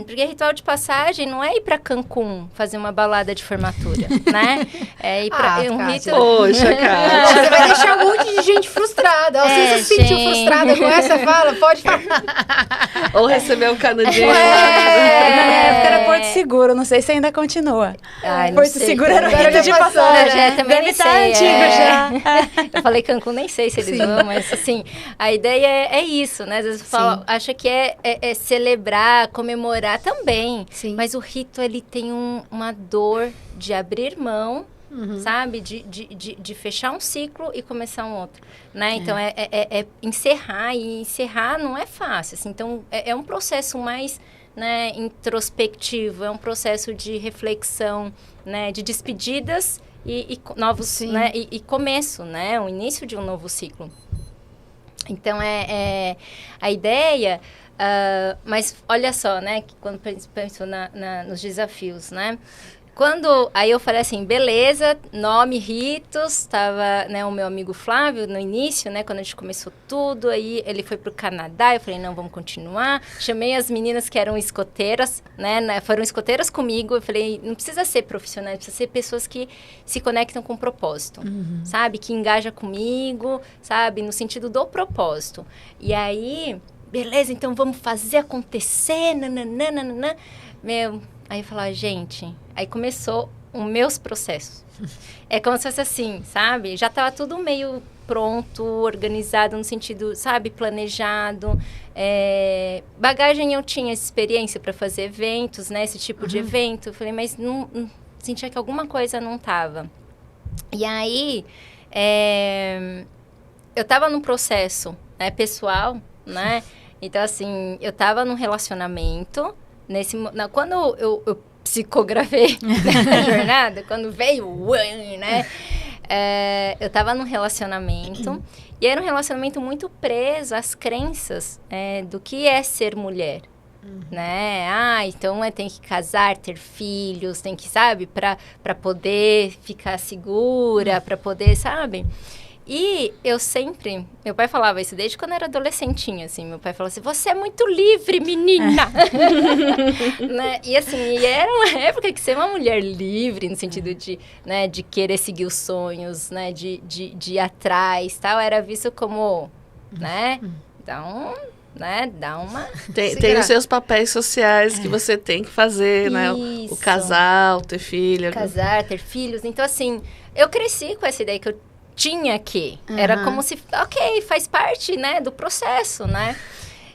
Porque ritual de passagem não é ir para Cancún fazer uma balada de formatura, né? É ir para um rito... Poxa, cara. Você vai deixar um monte de gente frustrada. Você se sentiu frustrada com essa fala? Pode falar. Ou receber um canudinho. Na minha época era Porto Seguro, não sei se ainda continua. Ai, não Porto sei. Seguro era o Agora rito de já passou, passagem. né? Também Deve nem estar sei, antigo já. Eu falei Cancún, nem sei se eles vão, mas assim, a ideia é isso, né? Às vezes acha que é celebrar, comemorar também. Sim. Mas o rito, ele tem uma dor de abrir mão, sabe? De fechar um ciclo e começar um outro, né? Então, é encerrar, e encerrar não é fácil, assim. Então, é um processo mais, né, introspectivo, é um processo de reflexão, né? De despedidas e novos, né? E começo, né? O início de um novo ciclo. Então, a ideia... mas olha só, né, que quando pensou nos desafios, né, aí eu falei assim, beleza, nome, ritos, estava, né, o meu amigo Flávio no início, né, quando a gente começou tudo, aí ele foi pro Canadá, eu falei, não, vamos continuar, chamei as meninas que eram escoteiras, né, foram escoteiras comigo, eu falei, não precisa ser profissional, precisa ser pessoas que se conectam com o propósito, sabe, que engajam comigo, sabe, no sentido do propósito, e aí... Beleza, então vamos fazer acontecer, nananana. Aí eu falava, gente... Aí começou os meus processos. É como se fosse assim, sabe? Já estava tudo meio pronto, organizado, no sentido, sabe? Planejado. Bagagem eu tinha experiência para fazer eventos, né? Esse tipo de evento. Eu falei, mas não sentia que alguma coisa não estava. E aí, eu estava num processo, né, pessoal, né? Então, assim, eu tava num relacionamento, quando eu psicografei na jornada, quando veio o né? Eu tava num relacionamento E era um relacionamento muito preso às crenças do que é ser mulher. Né? Então tem que casar, ter filhos, tem que, sabe, para poder ficar segura, para poder, sabe? E eu sempre... Meu pai falava isso desde quando eu era adolescentinha, assim. Meu pai falava assim, você é muito livre, menina! Né? E assim, era uma época que ser uma mulher livre, no sentido de, né, de querer seguir os sonhos, né? De ir atrás, tal, era visto como, né? Então... né, dá uma... Tem os seus papéis sociais que você tem que fazer, né? O casar, ter filho. Casar, ter filhos. Então, assim, eu cresci com essa ideia que eu tinha que. Era como se, ok, faz parte, né, do processo, né?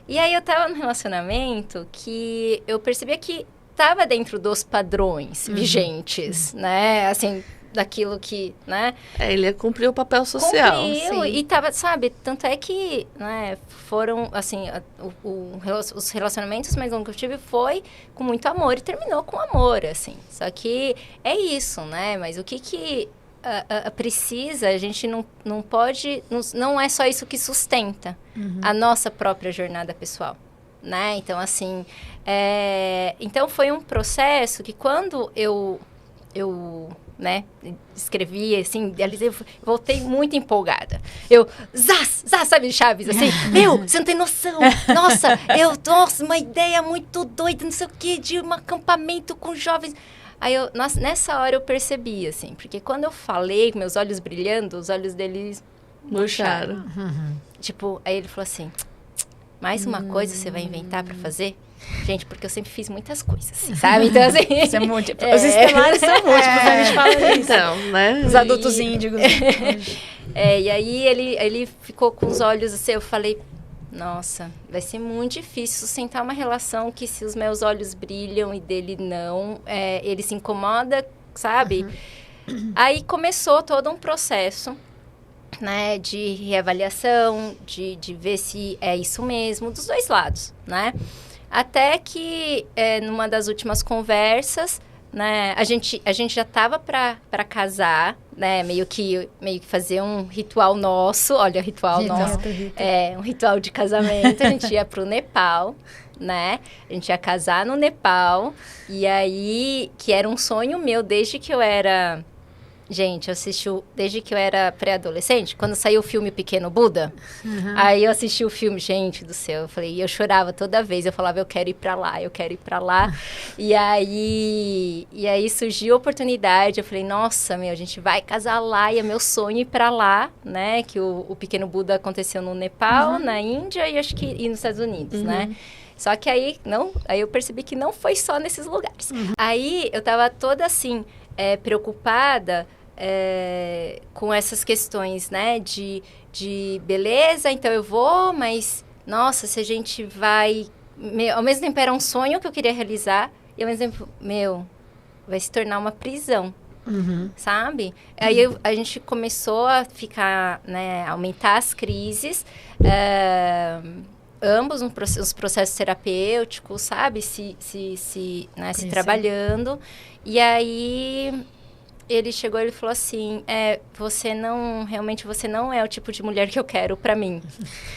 E aí eu tava num relacionamento que eu percebia que tava dentro dos padrões vigentes, né? Assim... daquilo que, né? Ele cumpriu o papel social. Cumpriu, e tava, sabe, tanto é que, né, foram, assim, os relacionamentos mais longos que eu tive foi com muito amor e terminou com amor, assim. Só que é isso, né? Mas o que precisa, a gente não pode, não é só isso que sustenta a nossa própria jornada pessoal, né? Então, assim, então foi um processo que quando eu né, escrevi, assim, eu voltei muito empolgada. Zaz, sabe, Chaves, assim, você não tem noção, nossa, uma ideia muito doida, não sei o quê, de um acampamento com jovens. Aí, nessa hora eu percebi, assim, porque quando eu falei, meus olhos brilhando, os olhos deles murcharam. Tipo, aí ele falou assim, mais uma coisa você vai inventar pra fazer? Gente, porque eu sempre fiz muitas coisas, assim, sabe? Então, assim... Isso é múltiplo. Os estelares são múltiplos, a gente fala isso. Então, né? Os adultos índigos. E aí, ele ficou com os olhos assim, eu falei... Nossa, vai ser muito difícil sustentar uma relação que se os meus olhos brilham e dele não, ele se incomoda, sabe? Aí começou todo um processo, né, de reavaliação, de ver se é isso mesmo, dos dois lados, né? Até que, numa das últimas conversas, né, a gente já estava para casar, né, meio que fazer um ritual nosso, olha, ritual nosso, um ritual de casamento, a gente ia para o Nepal, né, a gente ia casar no Nepal, e aí, que era um sonho meu desde que eu era... Gente, eu assisti desde que eu era pré-adolescente, quando saiu o filme Pequeno Buda, aí eu assisti o filme, gente do céu, eu chorava toda vez, eu falava, eu quero ir pra lá, eu quero ir pra lá, e aí surgiu a oportunidade, eu falei, nossa, a gente vai casar lá, e é meu sonho ir pra lá, né, que o Pequeno Buda aconteceu no Nepal, na Índia e acho que e nos Estados Unidos, né. Só que aí eu percebi que não foi só nesses lugares. Aí eu tava toda assim, preocupada, com essas questões, né, de beleza, então eu vou, mas, nossa, se a gente vai... ao mesmo tempo era um sonho que eu queria realizar, e ao mesmo tempo, vai se tornar uma prisão, sabe? Aí a gente começou a ficar, né, aumentar as crises, ambos os processos terapêuticos, sabe? Se trabalhando, e aí... Ele chegou e falou assim, você não é o tipo de mulher que eu quero pra mim.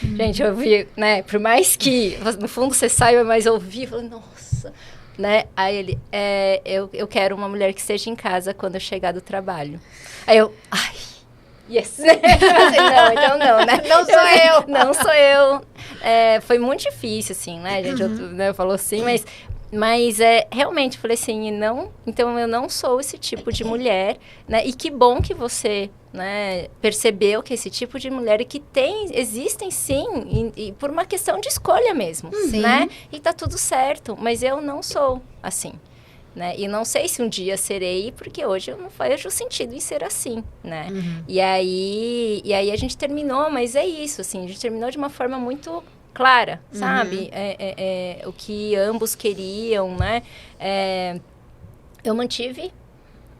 Gente, eu vi, né, por mais que no fundo você saiba, mas eu ouvi, falei, nossa, né? Aí ele, eu quero uma mulher que esteja em casa quando eu chegar do trabalho. Aí eu, ai, yes. Não, então não, né? Não sou eu. Foi muito difícil, assim, né, gente? Eu falo assim, mas realmente, eu falei assim, então eu não sou esse tipo de mulher, né? E que bom que você, né, percebeu que esse tipo de mulher e que existem sim, e por uma questão de escolha mesmo, né? E tá tudo certo, mas eu não sou assim, né? E não sei se um dia serei, porque hoje eu não vejo sentido em ser assim, né? E aí a gente terminou, mas é isso, assim, a gente terminou de uma forma muito... clara, sabe? O que ambos queriam, né? Eu mantive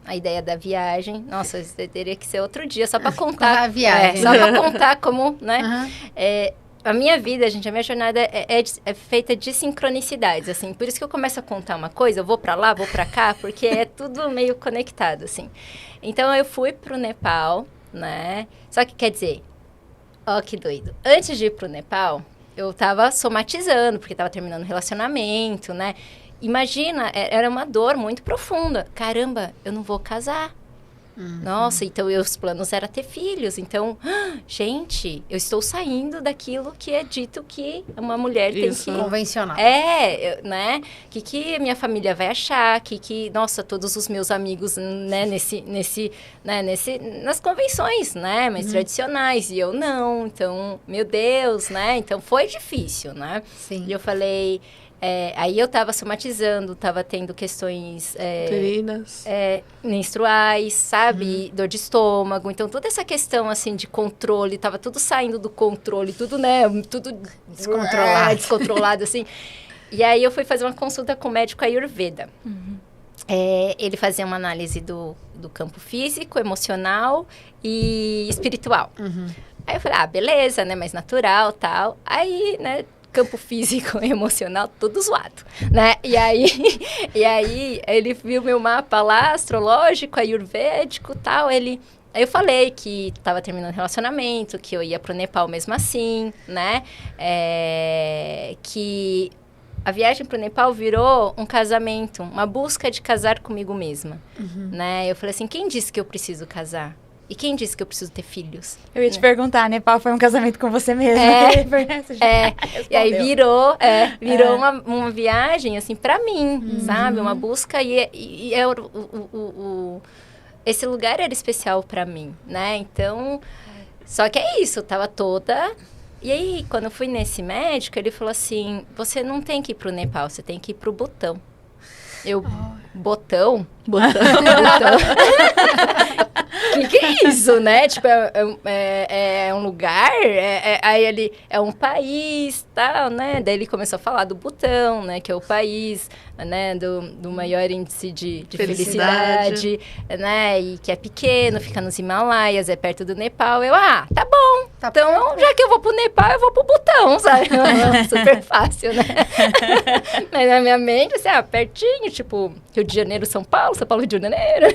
a ideia da viagem. Nossa, isso teria que ser outro dia, só para contar. A viagem. Só para contar como, né? A minha vida, gente, a minha jornada é feita de sincronicidades, assim. Por isso que eu começo a contar uma coisa, eu vou para lá, vou para cá, porque é tudo meio conectado, assim. Então, eu fui pro Nepal, né? Só que, quer dizer... Ó, que doido. Antes de ir pro Nepal, eu tava somatizando, porque tava terminando o relacionamento, né? Imagina, era uma dor muito profunda. Caramba, eu não vou casar. Nossa, então os planos eram ter filhos. Então, gente, eu estou saindo daquilo que é dito que uma mulher tem que... Convencional. Né? Que minha família vai achar, nossa, todos os meus amigos, né, nas convenções, né, mais tradicionais, e eu não. Então, meu Deus, né? Então, foi difícil, né? Sim. E eu falei... aí eu tava somatizando, tava tendo questões... uterinas. menstruais, sabe? Dor de estômago. Então, toda essa questão, assim, de controle, tava tudo saindo do controle, tudo, né? Tudo descontrolado, assim. E aí, eu fui fazer uma consulta com o médico Ayurveda. Ele fazia uma análise do campo físico, emocional e espiritual. Aí, eu falei, beleza, né? Mais natural, tal. Aí, né... campo físico e emocional, tudo zoado, né? E aí ele viu meu mapa lá, astrológico, ayurvédico e tal, Aí eu falei que tava terminando o relacionamento, que eu ia pro Nepal mesmo assim, né? Que a viagem pro Nepal virou um casamento, uma busca de casar comigo mesma, né? Eu falei assim, quem disse que eu preciso casar? E quem disse que eu preciso ter filhos? Eu ia te perguntar, Nepal foi um casamento com você mesma? E aí virou uma viagem, assim, pra mim, sabe? Uma busca e esse lugar era especial pra mim, né? Então, só que é isso, eu tava toda... E aí, quando eu fui nesse médico, ele falou assim, você não tem que ir pro Nepal, você tem que ir pro Butão. Botão? Botão. Que é isso, né? Tipo, é um lugar, aí ele é um país, tal, né? Daí ele começou a falar do Butão, né? Que é o país, né? Do maior índice de felicidade, né? E que é pequeno, fica nos Himalaias, é perto do Nepal. Eu, tá bom. Então, já que eu vou pro Nepal, eu vou pro Butão, sabe? Super fácil, né? Mas na minha mente, assim, pertinho, tipo, Rio de Janeiro, São Paulo, Rio de Janeiro,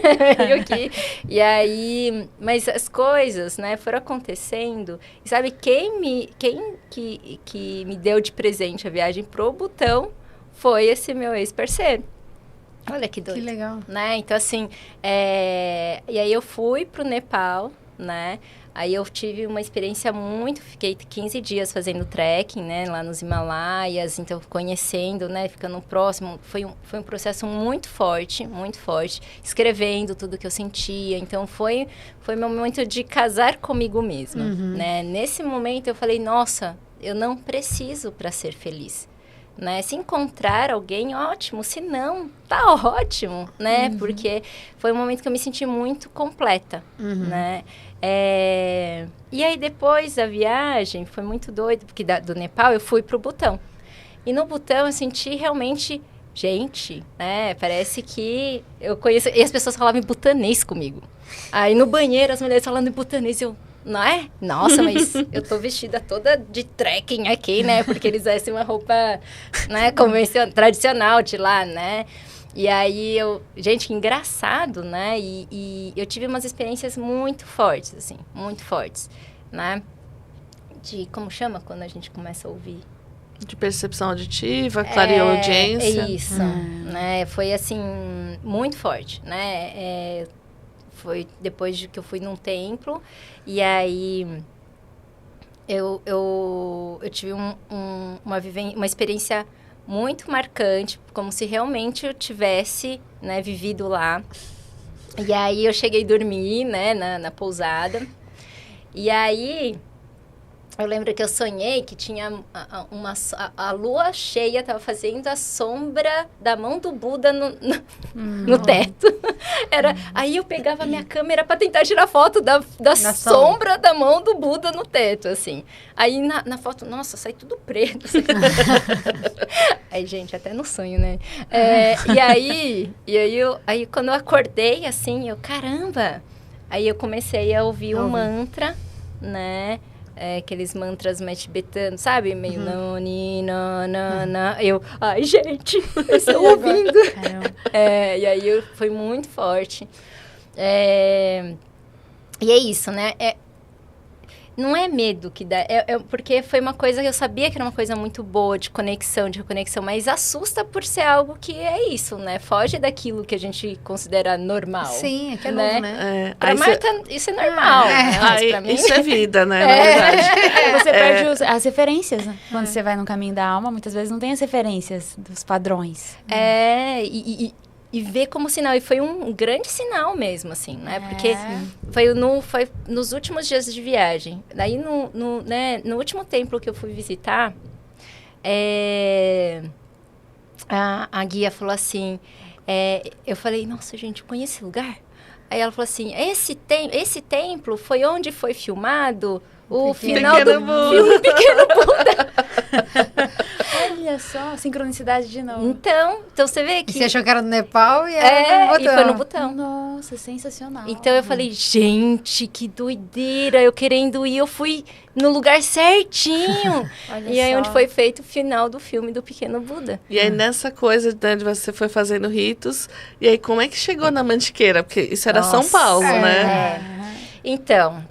e aí, mas as coisas, né, foram acontecendo, e sabe, quem me deu de presente a viagem pro Butão foi esse meu ex-parceiro. Olha que doido. Que legal. Né, então assim, e aí eu fui pro Nepal, né, aí eu tive uma experiência fiquei 15 dias fazendo trekking, né, lá nos Himalaias, então conhecendo, né, ficando próximo, foi um processo muito forte, escrevendo tudo que eu sentia, então foi meu momento de casar comigo mesma, né, nesse momento eu falei, nossa, eu não preciso para ser feliz, né, se encontrar alguém, ótimo, se não, tá ótimo, né, porque foi um momento que eu me senti muito completa, né. E aí depois da viagem foi muito doido, porque do Nepal eu fui pro Butão. E no Butão eu senti realmente, gente, né? Parece que eu conheço. E as pessoas falavam em butanês comigo. Aí no banheiro as mulheres falando em butanês, eu, não é? Nossa, mas eu tô vestida toda de trekking aqui, né? Porque eles vestem uma roupa, né, tradicional de lá, né? E aí, gente, que engraçado, né? E eu tive umas experiências muito fortes, assim, muito fortes, né? Como chama quando a gente começa a ouvir? De percepção auditiva, clareaudiência. É isso, né? Foi, assim, muito forte, né? Foi depois de que eu fui num templo, e aí eu tive uma experiência muito marcante, como se realmente eu tivesse, né, vivido lá. E aí eu cheguei a dormir, né, na pousada. E aí eu lembro que eu sonhei que tinha a lua cheia estava fazendo a sombra da mão do Buda no teto. Aí eu pegava a minha câmera para tentar tirar foto da sombra da mão do Buda no teto, assim. Aí na foto, nossa, sai tudo preto. Aí, gente, até no sonho, né? E aí quando eu acordei, assim, caramba! Aí eu comecei a ouvir um mantra, né? Aqueles mantras mais tibetanos, sabe? Meio nani, na. Eu, ai, gente, eu estou ouvindo. E aí foi muito forte. E é isso, né? não é medo que dá, porque foi uma coisa que eu sabia que era uma coisa muito boa de conexão, mas assusta por ser algo que é isso, né? Foge daquilo que a gente considera normal. Sim, é que é novo, né? Pra Marta, isso é normal. Mas pra mim... Isso é vida, né? Na verdade. Você perde as referências, né? Quando você vai no caminho da alma, muitas vezes não tem as referências dos padrões. E ver como sinal. E foi um grande sinal mesmo, assim, né? Porque foi nos últimos dias de viagem. Daí, no último templo que eu fui visitar, a guia falou assim... eu falei, nossa, gente, eu conheço esse lugar? Aí ela falou assim, esse templo foi onde foi filmado o final do filme Pequeno Buda. Olha só, sincronicidade de novo. Então você vê que... E você achou que era no Nepal e foi no Butão. Nossa, sensacional. Então eu falei, gente, que doideira, eu querendo ir, eu fui no lugar certinho. E aí onde foi feito o final do filme do Pequeno Buda. E aí nessa coisa, né, de você foi fazendo ritos, e aí como é que chegou na Mantiqueira? Porque isso era São Paulo, né? Então,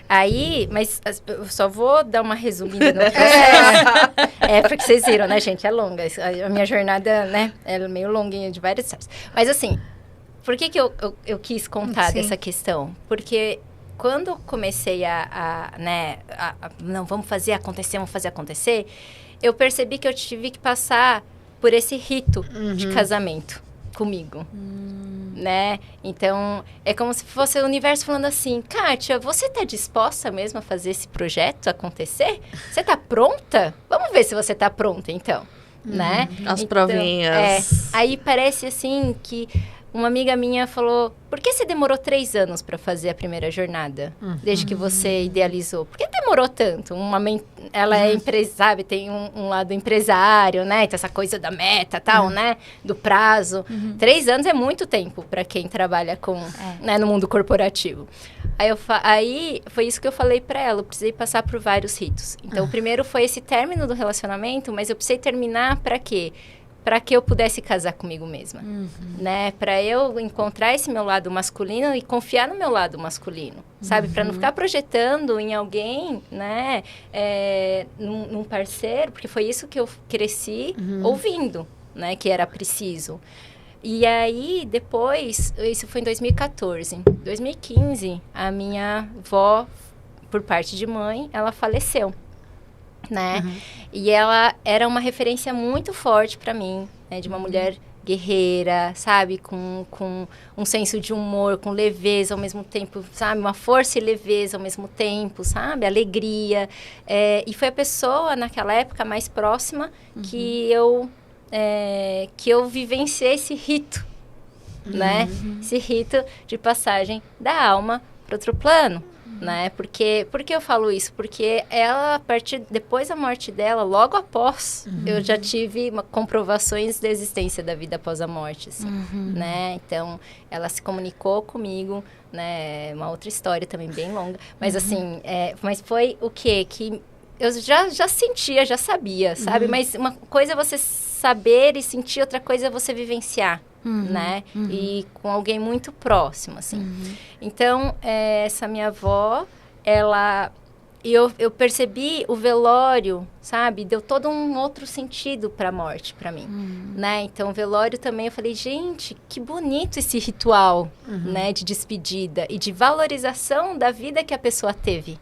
aí, mas eu só vou dar uma resumida no processo. Porque vocês viram, né, gente? É longa. A minha jornada, né, é meio longuinha de várias histórias. Mas assim, por que eu quis contar dessa questão? Porque quando eu comecei não, vamos fazer acontecer, eu percebi que eu tive que passar por esse rito de casamento comigo. Né? Então, é como se fosse o universo falando assim, Kátia, você tá disposta mesmo a fazer esse projeto acontecer? Você tá pronta? Vamos ver se você tá pronta, então, né? As provinhas. Aí parece assim que uma amiga minha falou, por que você demorou 3 anos para fazer a primeira jornada? Desde que você idealizou. Por que demorou tanto? Ela é sabe, tem um lado empresário, né? Então, essa coisa da meta, tal, né? Do prazo. 3 anos é muito tempo para quem trabalha né, no mundo corporativo. Aí foi isso que eu falei para ela. Eu precisei passar por vários ritos. Então, o primeiro foi esse término do relacionamento, mas eu precisei terminar para quê? Para que eu pudesse casar comigo mesma, né? Para eu encontrar esse meu lado masculino e confiar no meu lado masculino, sabe? Para não ficar projetando em alguém, né? Num parceiro, porque foi isso que eu cresci ouvindo, né? Que era preciso. E aí, depois, isso foi em 2014. Em 2015, a minha avó, por parte de mãe, ela faleceu. Né? E ela era uma referência muito forte para mim, né? De uma mulher guerreira, sabe? Com um senso de humor, com leveza ao mesmo tempo, sabe? Uma força e leveza ao mesmo tempo, sabe? Alegria. E foi a pessoa, naquela época, mais próxima que eu vivenciei esse rito, né? Esse rito de passagem da alma para outro plano. Né? Por que eu falo isso? Porque ela, depois da morte dela, logo após, eu já tive comprovações da existência da vida após a morte, assim, né? Então, ela se comunicou comigo, né? Uma outra história também bem longa, mas assim, mas foi o quê? Que eu já sentia, já sabia, sabe? Mas uma coisa é você saber e sentir, outra coisa é você vivenciar. Né? E com alguém muito próximo, assim. Então, essa minha avó, eu percebi o velório, sabe? Deu todo um outro sentido para a morte, para mim, né? Então, o velório também, eu falei, gente, que bonito esse ritual, né? De despedida e de valorização da vida que a pessoa teve.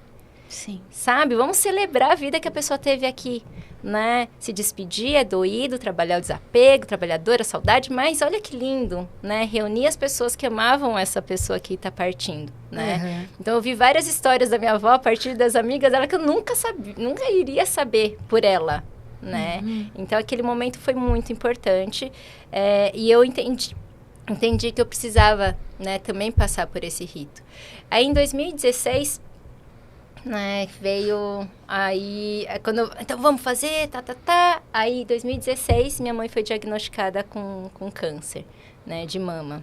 Sim. Sabe? Vamos celebrar a vida que a pessoa teve aqui, né? Se despedir é doído, trabalhar o desapego, trabalhar a dor, a saudade, mas olha que lindo, né? Reunir as pessoas que amavam essa pessoa que está partindo, né? Então, eu vi várias histórias da minha avó a partir das amigas dela que eu nunca iria saber por ela, né? Então, aquele momento foi muito importante e eu entendi que eu precisava, né, também passar por esse rito. Aí, em 2016... né, veio aí, então vamos fazer, Aí, em 2016, minha mãe foi diagnosticada com câncer, né, de mama.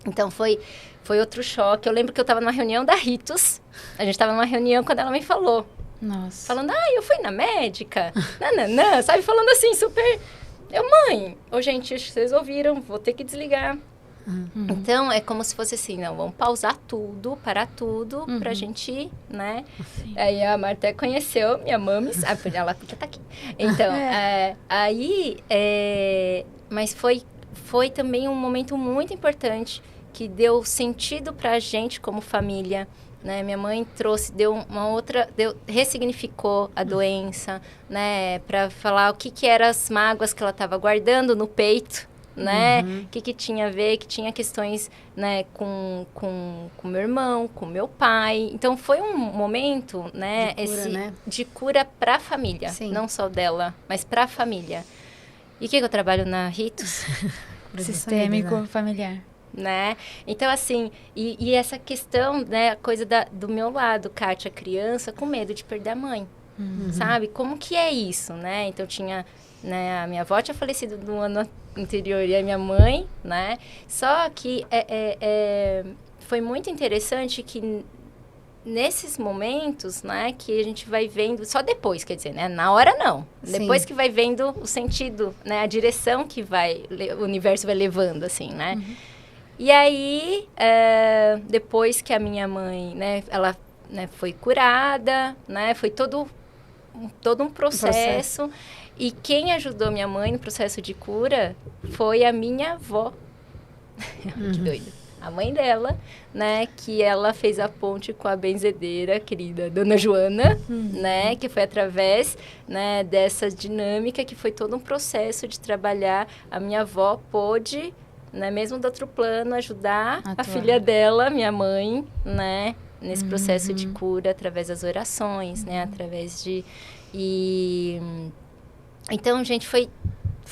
Então, foi outro choque. Eu lembro que eu estava numa reunião da Ritos. A gente estava numa reunião quando ela me falou. Nossa. Falando, eu fui na médica. Nananã, sabe? Falando assim, super... Mãe, gente, vocês ouviram, vou ter que desligar. Então, é como se fosse assim, não, vamos pausar tudo, parar tudo, pra gente, né? Sim. Aí a Marta conheceu minha mames, ela podia estar aqui. Então, mas foi também um momento muito importante, que deu sentido pra gente como família, né? Minha mãe ressignificou a doença, né? Para falar o que eram as mágoas que ela estava guardando no peito, né? O que tinha a ver, que tinha questões, né? Com meu irmão, com meu pai. Então, foi um momento, né? De cura para a família. Sim. Não só dela, mas para a família. E o que eu trabalho na Ritos? Sistêmico familiar. Né? Então, assim, e essa questão, né, a coisa do meu lado, Kátia, criança, com medo de perder a mãe, sabe? Como que é isso, né? Então, tinha, né, a minha avó tinha falecido no ano anterior e a minha mãe, né? Só que foi muito interessante que nesses momentos, né, que a gente vai vendo, só depois, quer dizer, né, na hora não, depois que vai vendo o sentido, né, a direção que o universo vai levando, assim, né? E aí, depois que a minha mãe, né, ela, né, foi curada, né, foi todo um processo. E quem ajudou minha mãe no processo de cura foi a minha avó. Que doido. A mãe dela, né, que ela fez a ponte com a benzedeira querida Dona Joana, né, que foi através, né, dessa dinâmica, que foi todo um processo de trabalhar. A minha avó pôde, né, mesmo do outro plano, ajudar a filha dela, minha mãe, né, nesse processo de cura, através das orações, né, através de... Então, gente, foi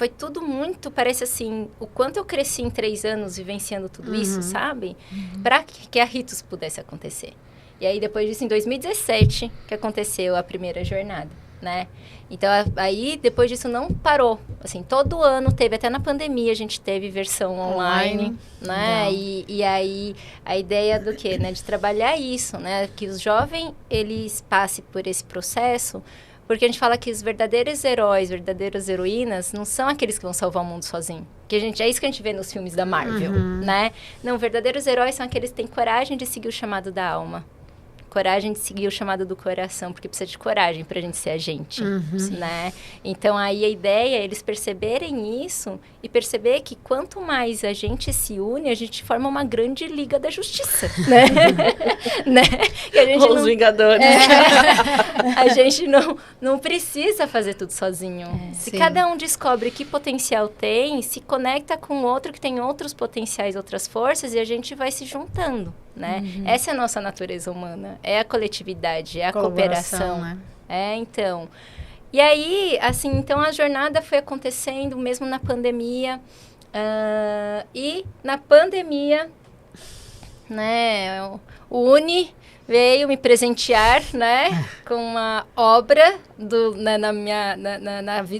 tudo muito, parece assim, o quanto eu cresci em 3 anos vivenciando tudo isso, sabe? Para que a Ritos pudesse acontecer. E aí, depois disso, em 2017, que aconteceu a primeira jornada, né? Então, aí, depois disso, não parou. Assim, todo ano teve, até na pandemia, a gente teve versão online, né? E aí, a ideia do quê? Né? De trabalhar isso, né? Que os jovens, eles passem por esse processo, porque a gente fala que os verdadeiros heróis, verdadeiras heroínas, não são aqueles que vão salvar o mundo sozinho. Que é isso que a gente vê nos filmes da Marvel, né? Não, verdadeiros heróis são aqueles que têm coragem de seguir o chamado da alma. Coragem de seguir o chamado do coração, porque precisa de coragem pra gente ser a gente, né? Então, aí a ideia é eles perceberem isso e perceber que quanto mais a gente se une, a gente forma uma grande liga da justiça, né? né? E a gente Os Vingadores. A gente não precisa fazer tudo sozinho. Se cada um descobre que potencial tem, se conecta com o outro que tem outros potenciais, outras forças, e a gente vai se juntando, né? Essa é a nossa natureza humana. É a coletividade, é a cooperação. Né? Então. E aí, assim, então a jornada foi acontecendo mesmo na pandemia. E na pandemia, né, o Uni veio me presentear, né, com uma obra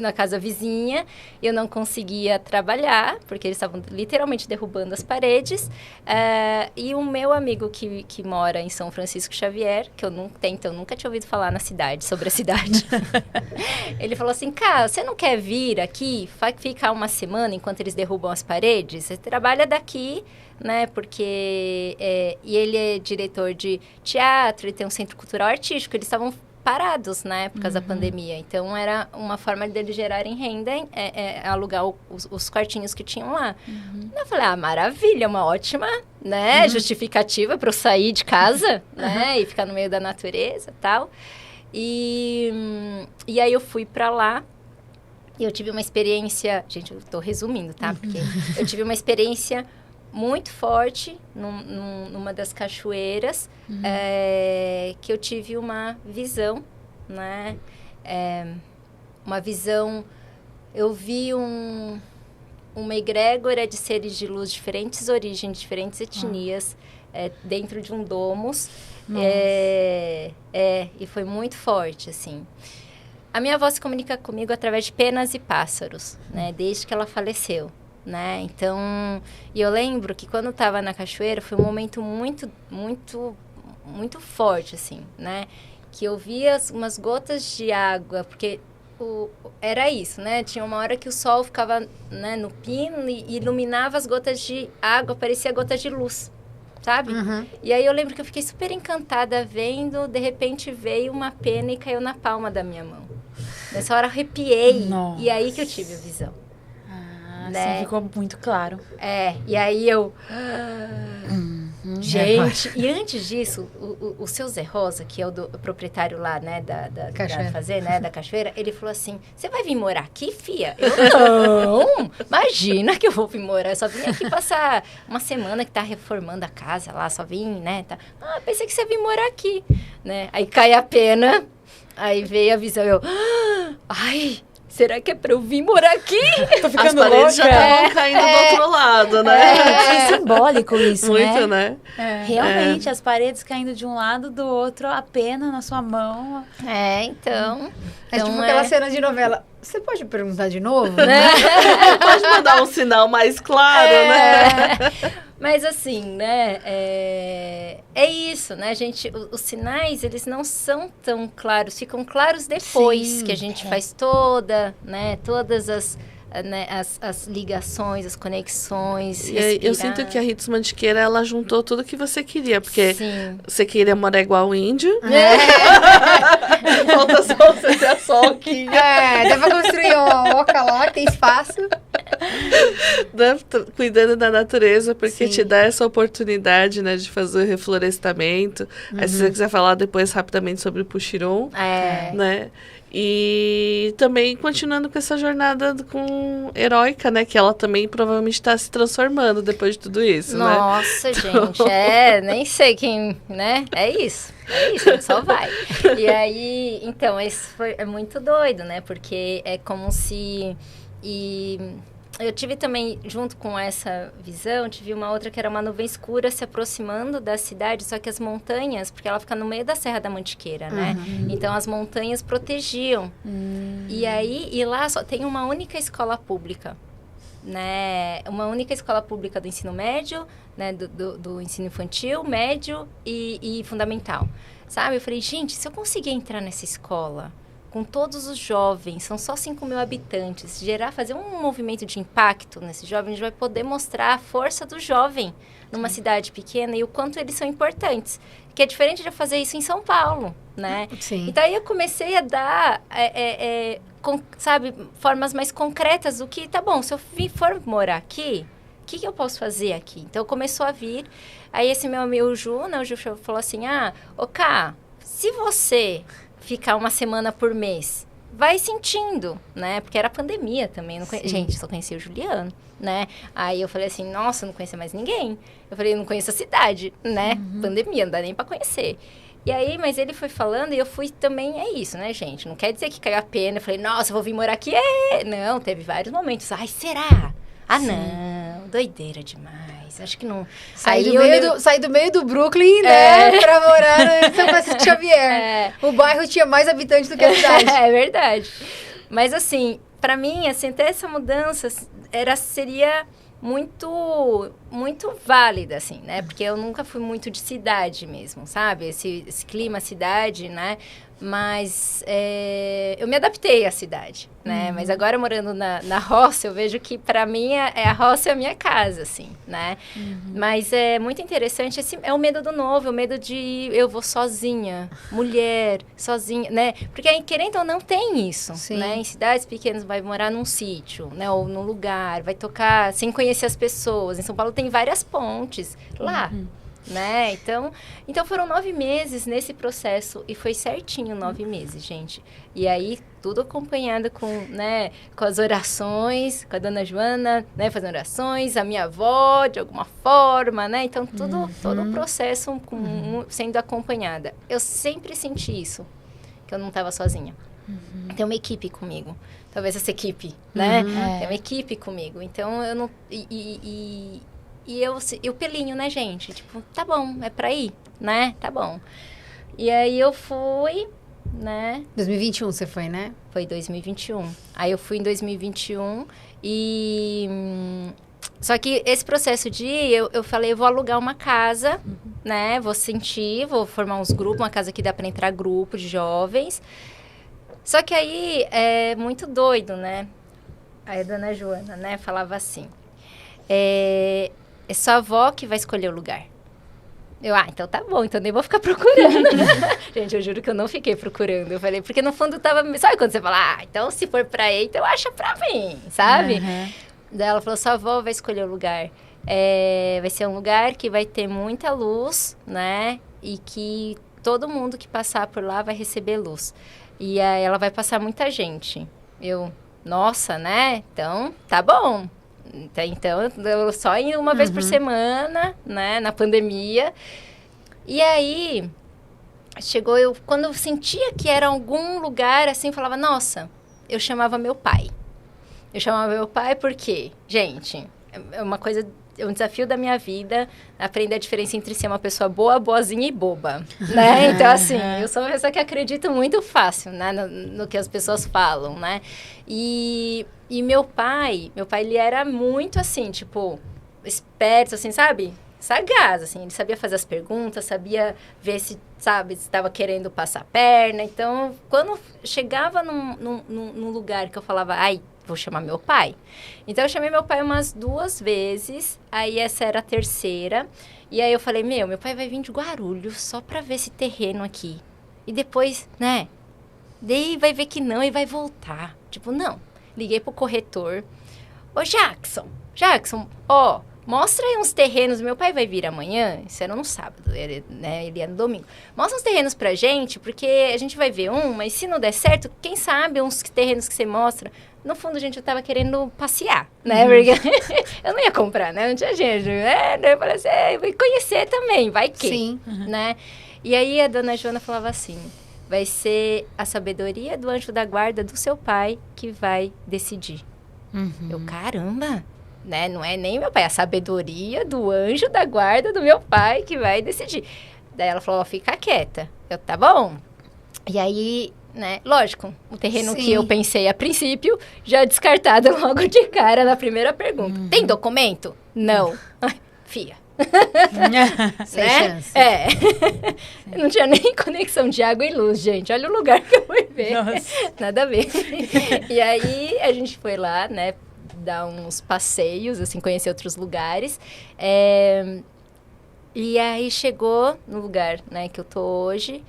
na casa vizinha. Eu não conseguia trabalhar, porque eles estavam literalmente derrubando as paredes. E o meu amigo que mora em São Francisco Xavier, que eu nunca tinha ouvido falar sobre a cidade. Ele falou assim, cara, você não quer vir aqui, ficar uma semana enquanto eles derrubam as paredes? Você trabalha daqui, né, porque... e ele é diretor de teatro, ele tem um centro cultural artístico, eles estavam parados, né, por causa da pandemia. Então, era uma forma deles gerarem renda, alugar os quartinhos que tinham lá. Eu falei, maravilha, uma ótima, né, justificativa para eu sair de casa, né, e ficar no meio da natureza e tal. E aí, eu fui para lá. E eu tive uma experiência... Gente, eu tô resumindo, tá? Porque eu tive uma experiência muito forte numa das cachoeiras, que eu tive uma visão, né? Uma visão... Eu vi uma egrégora de seres de luz, diferentes origens, diferentes etnias, dentro de um domus. E foi muito forte, assim. A minha avó se comunica comigo através de penas e pássaros, né? Desde que ela faleceu, né? Então, e eu lembro que quando eu estava na cachoeira, foi um momento muito, muito, muito forte, assim, né? Que eu via umas gotas de água, porque era isso, né? Tinha uma hora que o sol ficava, né, no pino e iluminava as gotas de água, parecia gotas de luz, sabe? E aí eu lembro que eu fiquei super encantada vendo, de repente veio uma pena e caiu na palma da minha mão. Nessa hora eu arrepiei, e aí que eu tive a visão. Né? Assim, ficou muito claro. E aí eu... Gente, e antes disso, o seu Zé Rosa, que é o proprietário lá, né, da fazenda, né, da cachoeira, ele falou assim, você vai vir morar aqui, fia? Eu, não, imagina que eu vou vir morar, eu só vim aqui passar uma semana que tá reformando a casa lá, só vim, né, tá. Pensei que você ia vir morar aqui, né, aí cai a pena, aí veio a visão, eu, ai... Será que é pra eu vir morar aqui? Tô ficando As paredes já estavam caindo do outro lado, né? É simbólico isso, muito, né? Realmente, as paredes caindo de um lado, do outro, a pena na sua mão. Então... É tipo aquela cena de novela. Você pode perguntar de novo? Pode mandar um sinal mais claro, né? Mas assim, né, é isso, né, gente, os sinais, eles não são tão claros, ficam claros depois que a gente faz todas as ligações, as conexões. E eu sinto que a Ritos Mantiqueira, ela juntou tudo que você queria, porque você queria morar igual o índio. Falta só você ter a solquinha. Dá pra construir uma oca lá, tem espaço. Cuidando da natureza, porque te dá essa oportunidade, né, de fazer o reflorestamento. Aí se você quiser falar depois rapidamente sobre o Puxirum, né? E também continuando com essa jornada heróica, né? Que ela também provavelmente está se transformando depois de tudo isso, né? Nossa, gente, nem sei quem, né? É isso, só vai. E aí, então, é muito doido, né? Porque é como se... Eu tive também, junto com essa visão, tive uma outra que era uma nuvem escura se aproximando da cidade, só que as montanhas, porque ela fica no meio da Serra da Mantiqueira, né? Então, as montanhas protegiam. E lá só tem uma única escola pública, né? Uma única escola pública do ensino médio, né? Do ensino infantil, médio e fundamental, sabe? Eu falei, gente, se eu conseguir entrar nessa escola... com todos os jovens, são só 5.000 habitantes, fazer um movimento de impacto nesses jovens, a gente vai poder mostrar a força do jovem numa cidade pequena e o quanto eles são importantes. Que é diferente de eu fazer isso em São Paulo, né? Sim. Então, aí eu comecei a dar, sabe, formas mais concretas do que, tá bom, se eu for morar aqui, o que eu posso fazer aqui? Então, começou a vir, aí esse meu amigo, o Ju falou assim, Ká, se você... ficar uma semana por mês, vai sentindo, né? Porque era pandemia também. Gente, só conhecia o Juliano, né? Aí eu falei assim, nossa, não conhecia mais ninguém. Eu falei, não conheço a cidade, né? Pandemia, não dá nem pra conhecer. E aí, mas ele foi falando e eu fui também, é isso, né, gente? Não quer dizer que caiu a pena. Eu falei, nossa, eu vou vir morar aqui. Não, teve vários momentos. Ai, será? Não, doideira demais. Acho que não... Saí do meio do Brooklyn, né? Pra morar no São Francisco Xavier. O bairro tinha mais habitantes do que a cidade. É verdade. Mas assim, pra mim, assim, até essa mudança seria muito, muito válida, assim, né? Porque eu nunca fui muito de cidade mesmo, sabe? Esse clima, cidade, né? Mas eu me adaptei à cidade, né? Mas agora, morando na roça, eu vejo que, para mim, a roça é a minha casa, assim, né? Mas é muito interessante, é o medo do novo, é o medo de eu vou sozinha, mulher, sozinha, né? Porque, querendo ou não, tem isso, né? Em cidades pequenas, vai morar num sítio, né? Ou num lugar, vai tocar sem conhecer as pessoas. Em São Paulo tem várias pontes lá. Né? Então foram 9 meses nesse processo e foi certinho 9 meses, gente. E aí tudo acompanhado com as orações, com a dona Joana, né, fazendo orações, a minha avó de alguma forma, né? Então todo o processo sendo acompanhada. Eu sempre senti isso, que eu não estava sozinha. Tem uma equipe comigo. Talvez essa equipe, né? Tem uma equipe comigo. Então eu não E eu pelinho, né, gente? Tipo, tá bom, é pra ir, né? Tá bom. E aí eu fui, né? 2021 você foi, né? Foi 2021. Aí eu fui em 2021 e... Só que esse processo de ir, eu falei, eu vou alugar uma casa, né? Vou formar uns grupos, uma casa que dá pra entrar grupo de jovens. Só que aí é muito doido, né? Aí a dona Joana, né, falava assim, é sua avó que vai escolher o lugar. Eu, então tá bom, então nem vou ficar procurando. Gente, eu juro que eu não fiquei procurando. Eu falei, porque no fundo tava... Sabe quando você fala, então se for pra ele, então acha pra mim, sabe? Daí ela falou, sua avó vai escolher o lugar. Vai ser um lugar que vai ter muita luz, né? E que todo mundo que passar por lá vai receber luz. E aí ela vai passar muita gente. Nossa, né? Então, tá bom. Então, eu só indo uma vez por semana, né? Na pandemia. E aí, quando eu sentia que era algum lugar, assim, eu falava, nossa, eu chamava meu pai. Eu chamava meu pai porque, gente, é uma coisa... É um desafio da minha vida aprender a diferença entre ser uma pessoa boa, boazinha e boba, né? Então, assim, eu sou uma pessoa que acredita muito fácil, né? No que as pessoas falam, né? E meu pai, ele era muito, assim, tipo, esperto, assim, sabe? Sagaz, assim. Ele sabia fazer as perguntas, sabia ver se, sabe, se estava querendo passar a perna. Então, quando chegava num lugar que eu falava, vou chamar meu pai. Então, eu chamei meu pai umas 2 vezes. Aí, essa era a terceira. E aí, eu falei, meu pai vai vir de Guarulhos só pra ver esse terreno aqui. E depois, né? Daí, vai ver que não e vai voltar. Tipo, não. Liguei pro corretor. Ô, Jackson, mostra aí uns terrenos. Meu pai vai vir amanhã. Isso era no sábado, ele ia no domingo. Mostra uns terrenos pra gente, porque a gente vai ver mas se não der certo, quem sabe uns terrenos que você mostra... No fundo, gente, eu tava querendo passear, né? Porque eu não ia comprar, né? Não tinha dinheiro. Daí eu falei assim, vou conhecer também, vai que, Sim. Né? E aí, a dona Joana falava assim, vai ser a sabedoria do anjo da guarda do seu pai que vai decidir. Eu, caramba, né? Não é nem meu pai, é a sabedoria do anjo da guarda do meu pai que vai decidir. Daí ela falou, fica quieta. Eu, tá bom. E aí... Né? Lógico, o terreno que eu pensei a princípio, já descartado logo de cara na primeira pergunta. Tem documento? Não. Fia. Sem chance. Não tinha nem conexão de água e luz, gente. Olha o lugar que eu fui ver. Nossa. Nada a ver. E aí, a gente foi lá, né, dar uns passeios, assim, conhecer outros lugares. E aí, chegou no lugar, né, que eu tô hoje.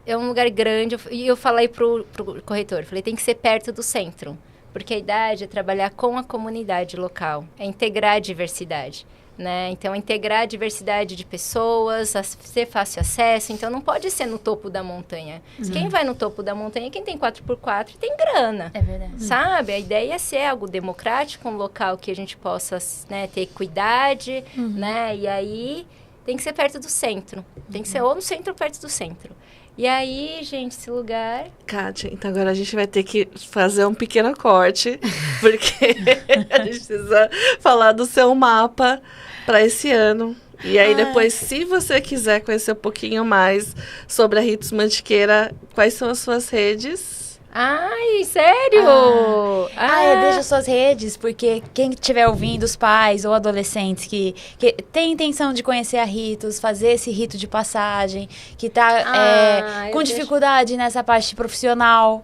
É um lugar grande, e eu falei pro corretor, falei, tem que ser perto do centro, porque a ideia é trabalhar com a comunidade local, é integrar a diversidade, né? Então, integrar a diversidade de pessoas, ser fácil acesso, então não pode ser no topo da montanha. Quem vai no topo da montanha é quem tem 4x4 e tem grana. É verdade. Sabe? A ideia é ser algo democrático, um local que a gente possa, né, ter equidade, né? E aí, tem que ser perto do centro. Tem que ser ou no centro ou perto do centro. E aí, gente, esse lugar... Kátia, então agora a gente vai ter que fazer um pequeno corte, porque a gente precisa falar do seu mapa para esse ano. E aí depois, se você quiser conhecer um pouquinho mais sobre a Ritos Mantiqueira, quais são as suas redes? Ai, sério? Deixa suas redes, porque quem estiver ouvindo, os pais ou adolescentes que tem intenção de conhecer a Ritos, fazer esse rito de passagem, que tá com dificuldade nessa parte profissional,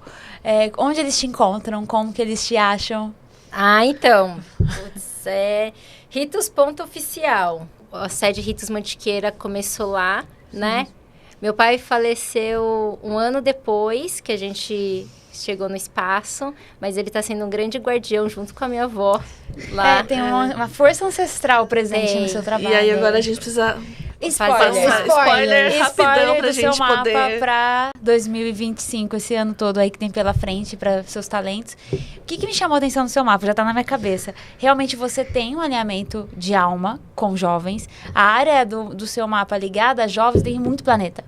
onde eles te encontram, como que eles te acham? Então, ritos.oficial. A sede Ritos Mantiqueira começou lá, né? Meu pai faleceu 1 ano depois que a gente chegou no espaço, mas ele está sendo um grande guardião junto com a minha avó lá. Tem uma força ancestral presente no seu trabalho. E aí agora a gente precisa... Spoiler rapidão pra do seu gente mapa poder... para 2025, esse ano todo aí que tem pela frente, para seus talentos. O que me chamou a atenção no seu mapa? Já tá na minha cabeça. Realmente você tem um alinhamento de alma com jovens. A área do seu mapa ligada a jovens tem muito planeta,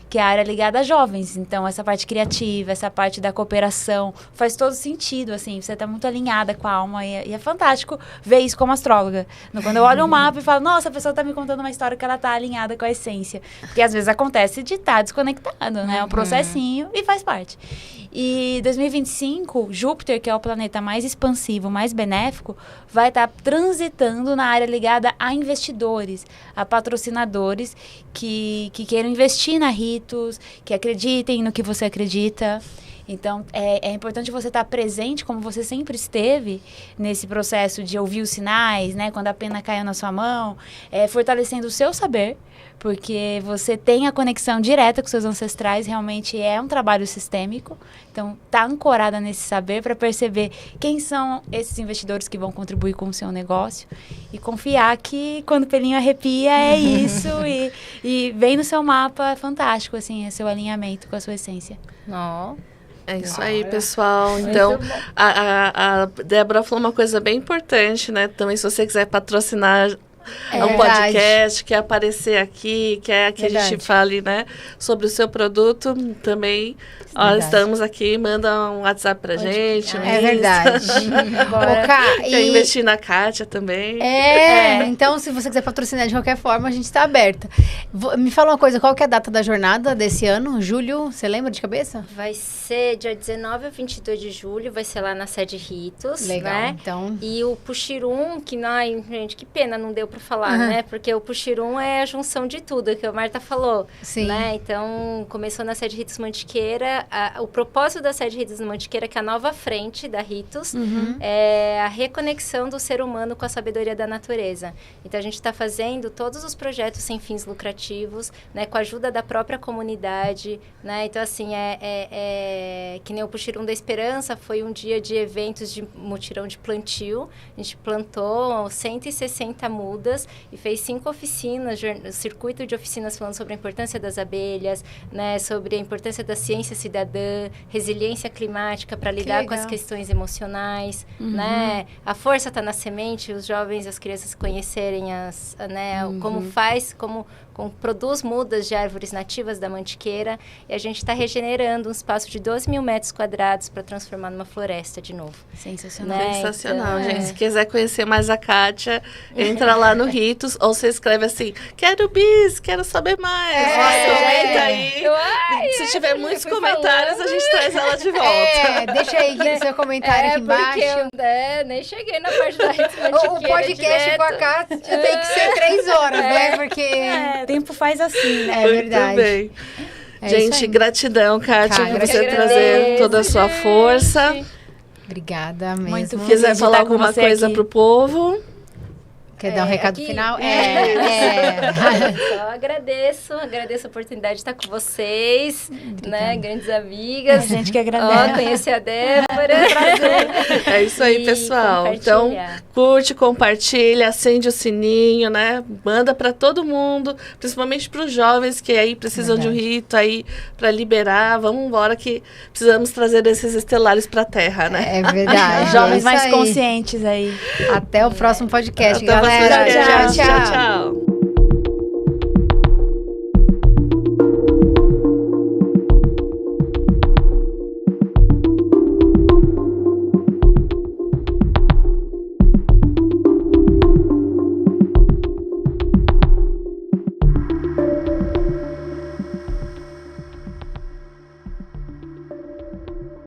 que é a área ligada a jovens. Então, essa parte criativa, essa parte da cooperação, faz todo sentido, assim. Você tá muito alinhada com a alma e é fantástico ver isso como astróloga. Quando eu olho o mapa e falo, nossa, a pessoa tá me contando uma história que ela tá alinhada com a essência. Porque, às vezes, acontece de estar desconectado, né? É um processinho e faz parte. E 2025, Júpiter, que é o planeta mais expansivo, mais benéfico, vai estar transitando na área ligada a investidores, a patrocinadores que queiram investir na Ritos, que acreditem no que você acredita. Então, é importante você estar presente, como você sempre esteve, nesse processo de ouvir os sinais, né? Quando a pena caiu na sua mão, fortalecendo o seu saber, porque você tem a conexão direta com seus ancestrais, realmente é um trabalho sistêmico. Então, tá ancorada nesse saber para perceber quem são esses investidores que vão contribuir com o seu negócio e confiar que quando o pelinho arrepia é isso e vem no seu mapa fantástico, assim, é seu alinhamento com a sua essência. É isso aí, pessoal. Então, a Débora falou uma coisa bem importante, né? Também, se você quiser patrocinar um podcast, quer aparecer aqui, quer que a gente fale, né, sobre o seu produto, também estamos aqui, manda um WhatsApp pra gente. É verdade. Quer investir na Kátia também. Então, se você quiser patrocinar de qualquer forma, a gente está aberta. Me fala uma coisa, qual que é a data da jornada desse ano? Julho, você lembra de cabeça? Vai ser dia 19 a 22 de julho, vai ser lá na sede Ritos. Legal, né? Então... E o Puxirum, que gente, que pena, não deu pra falar, né? Porque o Puxirum é a junção de tudo, que a Marta falou. Sim. Né? Então, começou na sede Ritos Mantiqueira. O propósito da sede Ritos Mantiqueira, que é a nova frente da Ritos, é a reconexão do ser humano com a sabedoria da natureza. Então, a gente está fazendo todos os projetos sem fins lucrativos, né? Com a ajuda da própria comunidade, né? Então, assim, que nem o Puxirum da Esperança, foi um dia de eventos de mutirão de plantio. A gente plantou 160 mudas e fez 5 oficinas, circuito de oficinas falando sobre a importância das abelhas, né, sobre a importância da ciência cidadã, resiliência climática para lidar com as questões emocionais, né? A força está na semente, os jovens, as crianças conhecerem como produz mudas de árvores nativas da Mantiqueira, e a gente está regenerando um espaço de 12 mil metros quadrados para transformar numa floresta de novo. Sensacional. Né? Sensacional, gente. Se quiser conhecer mais a Kátia, entra lá no Ritos, ou você escreve assim, quero bis, quero saber mais. Comenta aí. Se tiver muitos comentários, a gente traz ela de volta. Deixa aí seu comentário aqui embaixo. Porque nem cheguei na parte da Ritos Mantiqueira. O podcast com a Kátia tem que ser 3 horas, né? Porque... O tempo faz assim, né? É verdade. Muito bem. Gente, gratidão, Kátia, por você trazer toda a sua força. Obrigada mesmo. Muito Se quiser falar alguma coisa aqui pro povo. Quer dar um recado final? Só agradeço a oportunidade de estar com vocês, né? Grandes amigas. A gente que agradece. Conhecer a Débora. Prazer. É isso aí, pessoal. Então, curte, compartilha, acende o sininho, né? Manda para todo mundo, principalmente para os jovens que aí precisam de um rito aí para liberar. Vamos embora que precisamos trazer esses estelares para a Terra, né? É verdade. Jovens mais conscientes aí. Até o próximo podcast, galera. Tchau, tchau. Tchau.